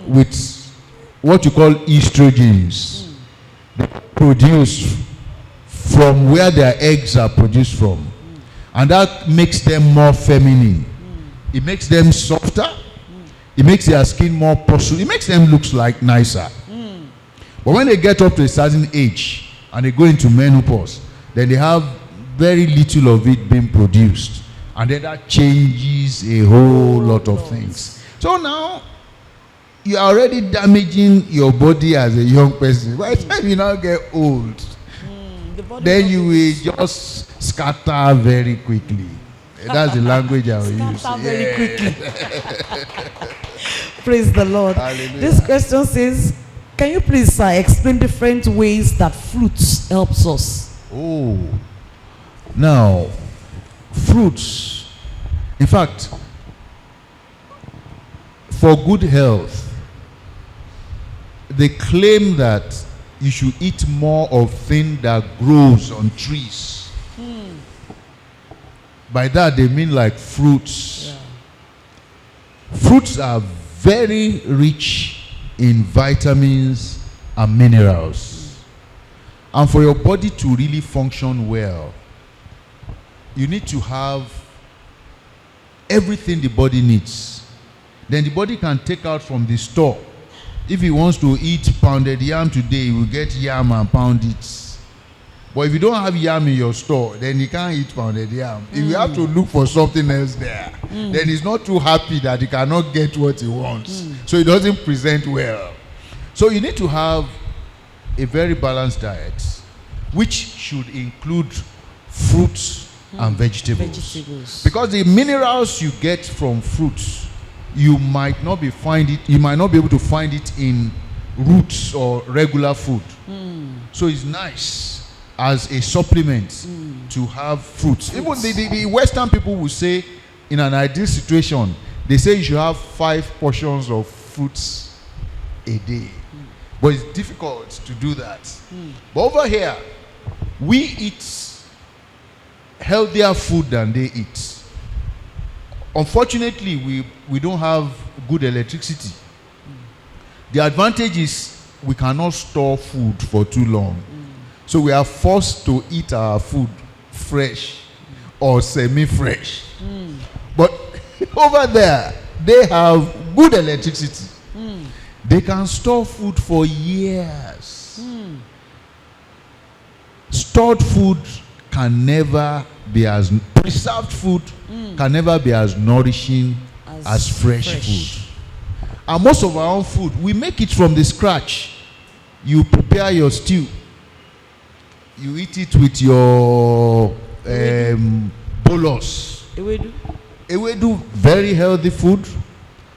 with what you call estrogens. They produce from where their eggs are produced from. And that makes them more feminine. It makes them softer. It makes their skin more porcelain. It makes them look like nicer. But when they get up to a certain age and they go into menopause, then they have very little of it being produced. And then that changes a whole lot of things. So now, you are already damaging your body as a young person. By the time you now get old, then you will just scatter very quickly. That's the language I will use. Scatter very quickly. Praise the Lord. Hallelujah. This question says, can you please explain different ways that fruits helps us? Oh, now, fruits, in fact, for good health, they claim that you should eat more of things that grows on trees. By that they mean like fruits. Fruits are very rich in vitamins and minerals. And for your body to really function well, you need to have everything the body needs. Then the body can take out from the store. If he wants to eat pounded yam today, he will get yam and pound it. But if you don't have yam in your store, then he can't eat pounded yam. If you have to look for something else there, then he's not too happy that he cannot get what he wants. So he doesn't present well. So you need to have a very balanced diet, which should include fruits and vegetables. Because the minerals you get from fruits, you might not be able to find it in roots or regular food. So it's nice as a supplement to have fruits. Even the Western people will say, in an ideal situation, they say you should have 5 portions of fruits a day. But it's difficult to do that. But over here, we eat healthier food than they eat. Unfortunately, we don't have good electricity. The advantage is we cannot store food for too long. So we are forced to eat our food fresh or semi-fresh. But over there, they have good electricity. They can store food for years. Stored food can never be as preserved food can never be as nourishing as fresh food. And most of our own food, we make it from the scratch. You prepare your stew. You eat it with your bolos. Ewedu, very healthy food.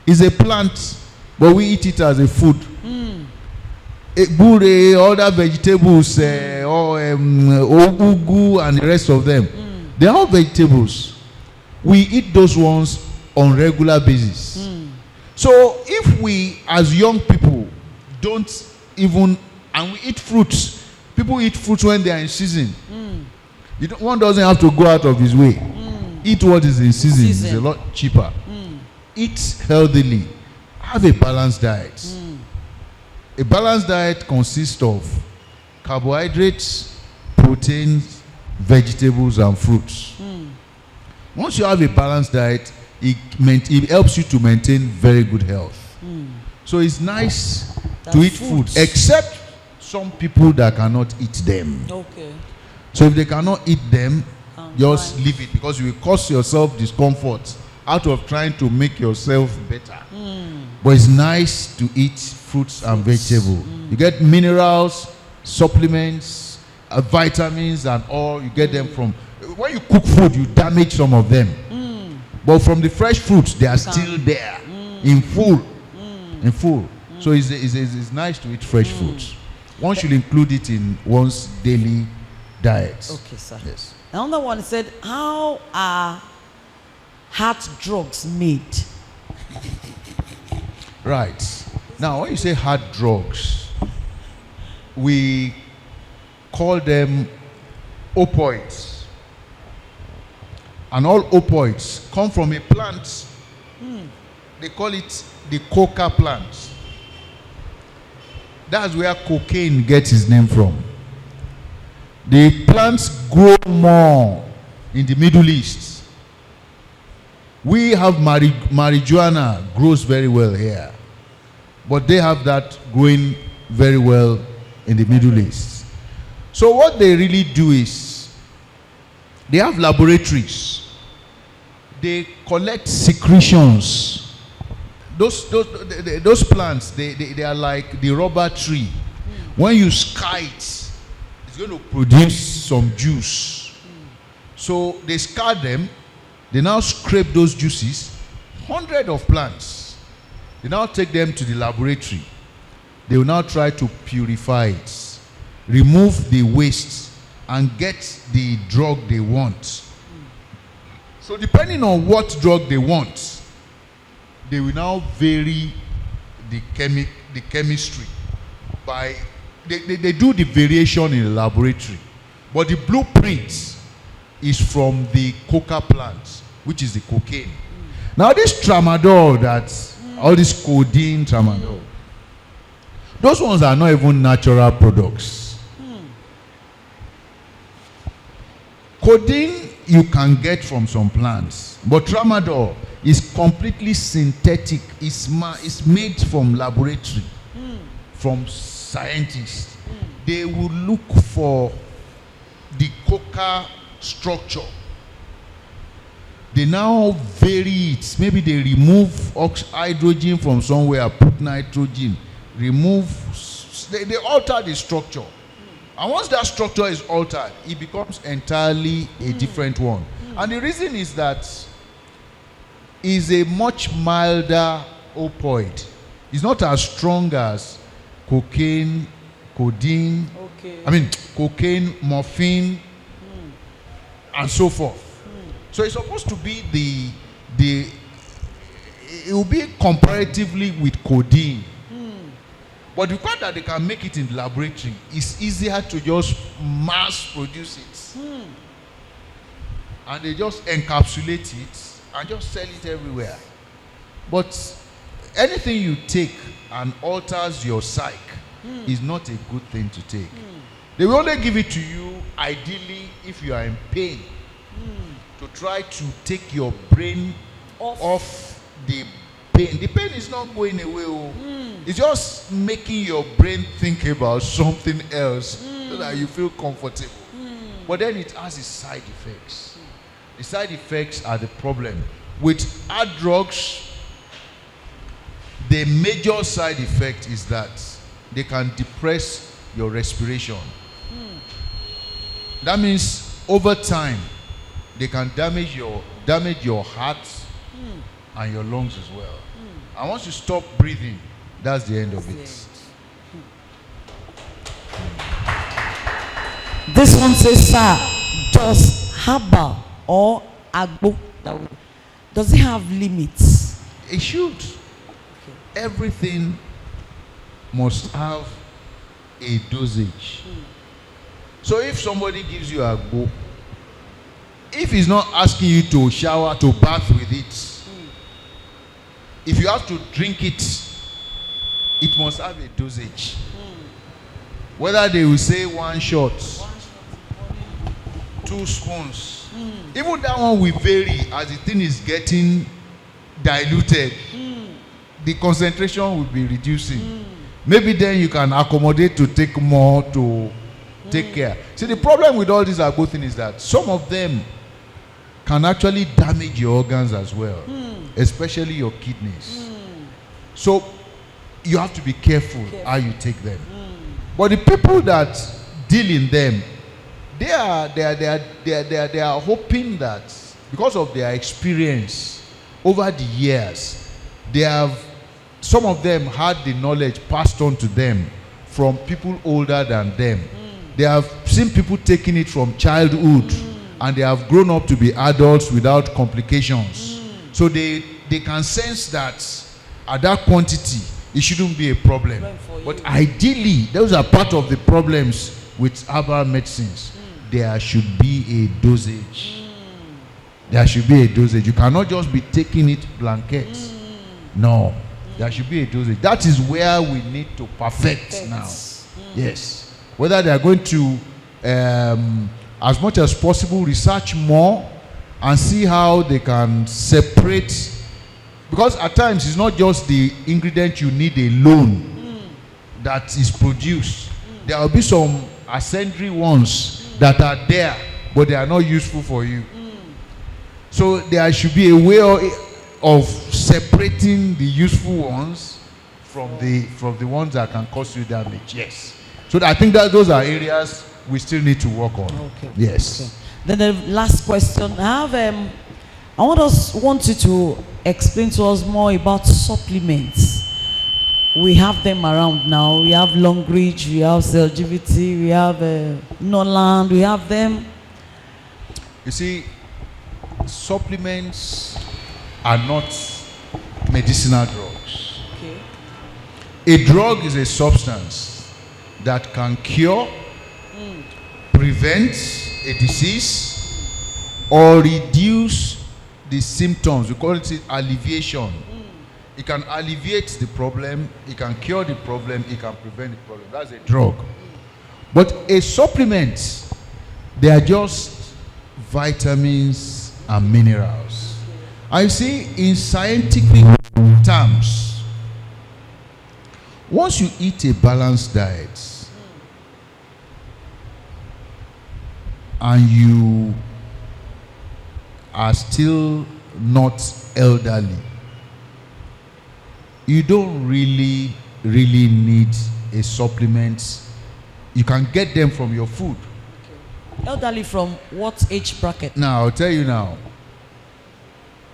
It's a plant, but we eat it as a food. Bure, other vegetables, ogugu, and the rest of them. They are all vegetables. We eat those ones on regular basis. So if we, as young people, don't even, and we eat fruits, People eat fruits when they are in season. One doesn't have to go out of his way. Eat what is in season. It's a lot cheaper. Eat healthily. Have a balanced diet. A balanced diet consists of carbohydrates, proteins, vegetables, and fruits. Once you have a balanced diet, it helps you to maintain very good health. So it's nice to eat food, except some people that cannot eat them. Okay. So if they cannot eat them, just leave it, because you will cause yourself discomfort out of trying to make yourself better. But it's nice to eat fruits and vegetables. You get minerals, supplements, vitamins, and all. You get them from when you cook food. You damage some of them, but from the fresh fruits, they are still there in full. So it's nice to eat fresh fruits. One should include it in one's daily diet. Okay, sir. Yes. Another one said, how are heart drugs made? Right. Now, when you say hard drugs, we call them opioids. And all opioids come from a plant. They call it the coca plant. That's where cocaine gets its name from. The plants grow more in the Middle East. We have marijuana grows very well here, but they have that growing very well in the Middle East. So what they really do is they have laboratories. They collect secretions. Those plants, they are like the rubber tree. When you scar it, it's going to produce some juice. So they scar them. They now scrape those juices, hundreds of plants. They now take them to the laboratory. They will now try to purify it, remove the waste, and get the drug they want. So depending on what drug they want, they will now vary the chemistry by they do the variation in the laboratory, but the blueprint is from the coca plant, which is the cocaine. Now this tramadol, all this codeine, tramadol, those ones are not even natural products. Codeine you can get from some plants, but tramadol is completely synthetic. It's made from laboratory, from scientists. They will look for the coca structure. They now vary it. Maybe they remove hydrogen from somewhere, put nitrogen, they alter the structure. And once that structure is altered, it becomes entirely a different one. And the reason is that it's a much milder opioid. It's not as strong as cocaine, codeine, cocaine, morphine, and so forth. So it's supposed to be it will be comparatively with codeine. But the fact that they can make it in the laboratory, it's easier to just mass produce it. And they just encapsulate it and just sell it everywhere. But anything you take and alters your psyche is not a good thing to take. They will only give it to you ideally if you are in pain, to try to take your brain off the pain. The pain is not going away. It's just making your brain think about something else so that you feel comfortable. But then it has its side effects. The side effects are the problem. With hard drugs, the major side effect is that they can depress your respiration. That means over time they can damage your heart and your lungs as well. And once you stop breathing, that's the end of it. This one says, sir, does herbal or agbo, does it have limits? It should. Everything must have a dosage. So if somebody gives you a go, if he's not asking you to shower, to bath with it, if you have to drink it, it must have a dosage. Whether they will say 1 shot, 2 spoons, even that one will vary as the thing is getting diluted. The concentration will be reducing. Maybe then you can accommodate to take more to take care. See, the problem with all these agbo things is that some of them can actually damage your organs as well, especially your kidneys. So you have to be careful how you take them. But the people that deal in them, they are hoping that because of their experience over the years, they have, some of them had the knowledge passed on to them from people older than them. They have seen people taking it from childhood, and they have grown up to be adults without complications. So they can sense that at that quantity, it shouldn't be a problem. But ideally, those are part of the problems with herbal medicines. There should be a dosage. There should be a dosage. You cannot just be taking it blanket. No. There should be a dosage. That is where we need to perfect now. Yes. Whether they are going to, as much as possible, research more and see how they can separate. Because at times it's not just the ingredient you need alone that is produced. There will be some ancestry ones that are there, but they are not useful for you. So there should be a way of separating the useful ones from the ones that can cause you damage. Yes. So I think that those are areas we still need to work on. Okay. Yes. Okay. Then the last question I have, I want you to explain to us more about supplements. We have them around now. We have Longreach, we have Celgivity, we have Noland, we have them. You see, supplements are not medicinal drugs. Okay. A drug is a substance that can cure, prevent a disease, or reduce the symptoms. We call it alleviation. It can alleviate the problem, it can cure the problem, it can prevent the problem. That's a drug. But a supplement, they are just vitamins and minerals. I see, in scientific terms, once you eat a balanced diet and you are still not elderly, you don't really need a supplement. You can get them from your food. Okay. Elderly from what age bracket? Now, I'll tell you now.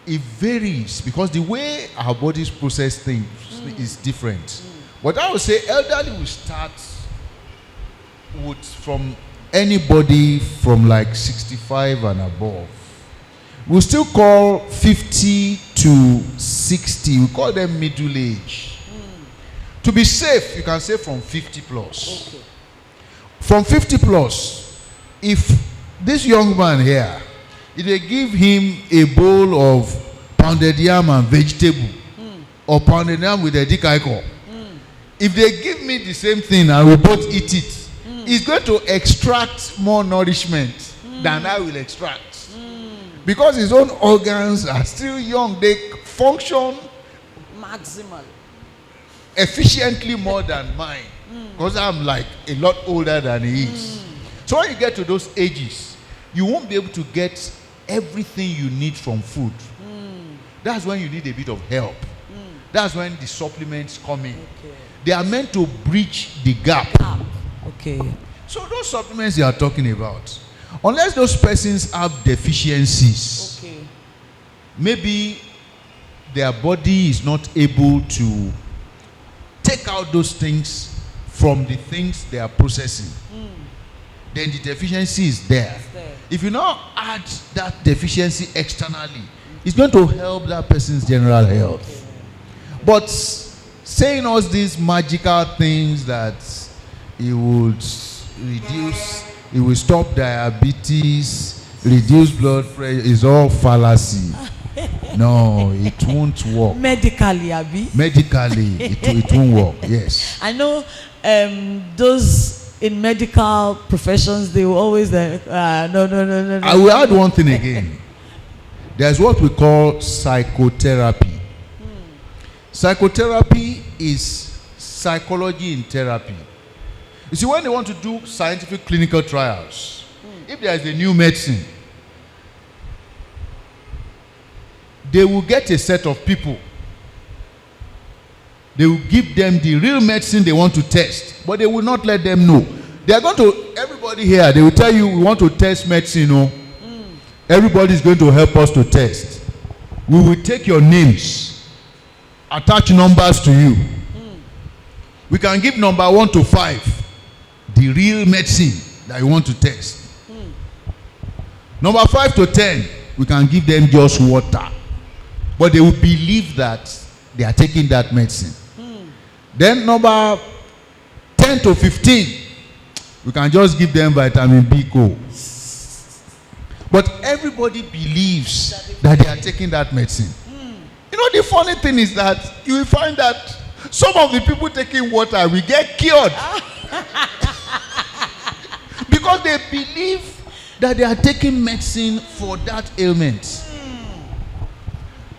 It varies because the way our bodies process things is different. But I would say elderly will start from anybody from like 65 and above. We'll still call 50 to 60, we call them middle age. To be safe, you can say from 50 plus. Okay. From 50 plus, if this young man here, if they give him a bowl of pounded yam and vegetable, or pounded yam with a dikaiko, if they give me the same thing and we both eat it, he's going to extract more nourishment than I will extract. Because his own organs are still young, they function Maximal. efficiently more than mine. Because I'm like a lot older than he is. So when you get to those ages, you won't be able to get everything you need from food. That's when you need a bit of help. That's when the supplements come in. Okay. They are meant to bridge the gap. Okay. So those supplements you are talking about, unless those persons have deficiencies, Okay. maybe their body is not able to take out those things from the things they are processing, then the deficiency is there. If you now add that deficiency externally, it's going to help that person's general health. But saying all these magical things that it would reduce it will stop diabetes, reduce blood pressure. It's all fallacy. No, it won't work. Medically, Abi. Medically, it won't work. Yes. I know those in medical professions, they will always no. I will add one thing again. There's what we call psychotherapy. Psychotherapy is psychology in therapy. You see, when they want to do scientific clinical trials, if there is a new medicine, they will get a set of people. They will give them the real medicine they want to test, but they will not let them know. They are going to, everybody here, they will tell you, we want to test medicine. No? Everybody is going to help us to test. We will take your names, attach numbers to you. We can give number 1 to 5, the real medicine that you want to test. Number 5 to 10, we can give them just water. But they will believe that they are taking that medicine. Then number 10 to 15, we can just give them vitamin B co. But everybody believes that they are taking that medicine. You know, the funny thing is that you will find that some of the people taking water will get cured. Because they believe that they are taking medicine for that ailment.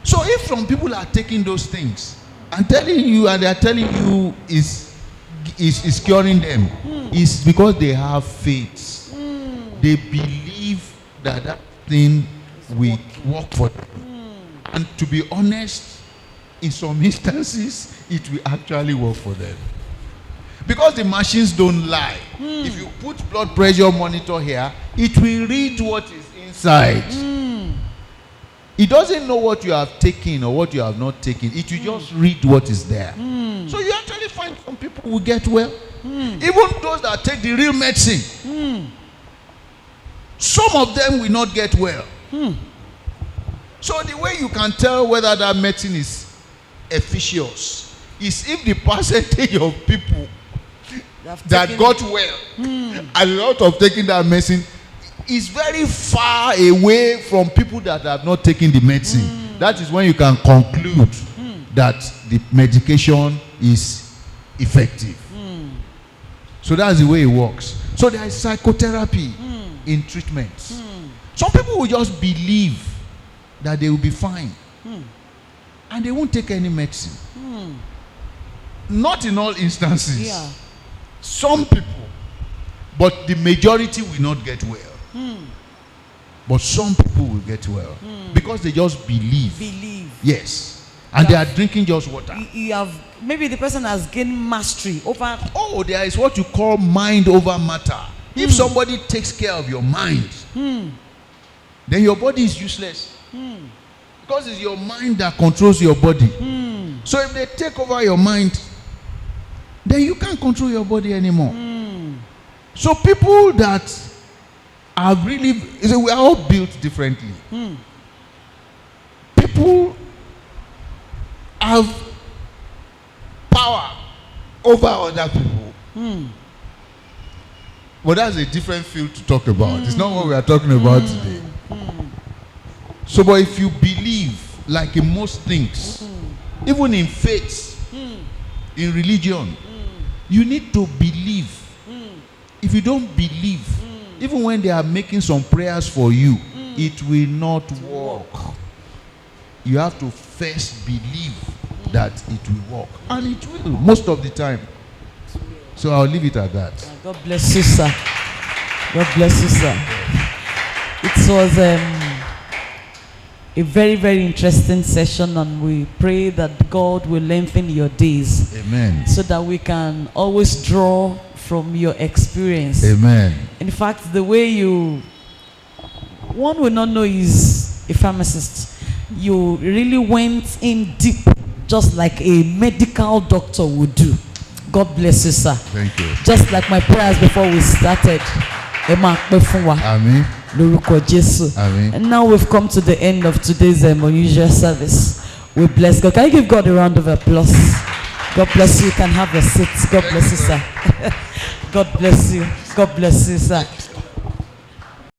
So if some people are taking those things and telling you, and they are telling you is curing them, it's because they have faith. They believe that that thing will work for them. And to be honest, in some instances, it will actually work for them. Because the machines don't lie. If you put blood pressure monitor here, it will read what is inside. It doesn't know what you have taken or what you have not taken. It will just read what is there. So you actually find some people will get well. Even those that take the real medicine, some of them will not get well. So the way you can tell whether that medicine is efficacious is if the percentage of people that got well a lot of taking that medicine is very far away from people that have not taken the medicine. That is when you can conclude that the medication is effective. So that's the way it works. So there is psychotherapy in treatments. Some people will just believe that they will be fine and they won't take any medicine. Not in all instances. Some people, but the majority will not get well. But some people will get well because they just believe. Yes. And they are drinking just water. You have, maybe the person has gained mastery over. Oh, there is what you call mind over matter. If somebody takes care of your mind, then your body is useless. Because it's your mind that controls your body. So if they take over your mind, then you can't control your body anymore. So people that are really, we are all built differently. People have power over other people. But that's a different field to talk about. It's not what we are talking about today. So, but if you believe, like in most things, even in faith, in religion, you need to believe. If you don't believe, even when they are making some prayers for you, it will not work. You have to first believe that it will work. And it will, most of the time. So I'll leave it at that. God bless you, sir. God bless you, sir. It was a very, very interesting session, and we pray that God will lengthen your days. Amen. So that we can always draw from your experience. Amen. In fact, the way one will not know is a pharmacist. You really went in deep, just like a medical doctor would do. God bless you, sir. Thank you. Just like my prayers before we started. Amen. Amen. And now we've come to the end of today's unusual service. We bless God. Can you give God a round of applause? God bless you. You can have your seats. God bless you, sir. God bless you. God bless you, sir.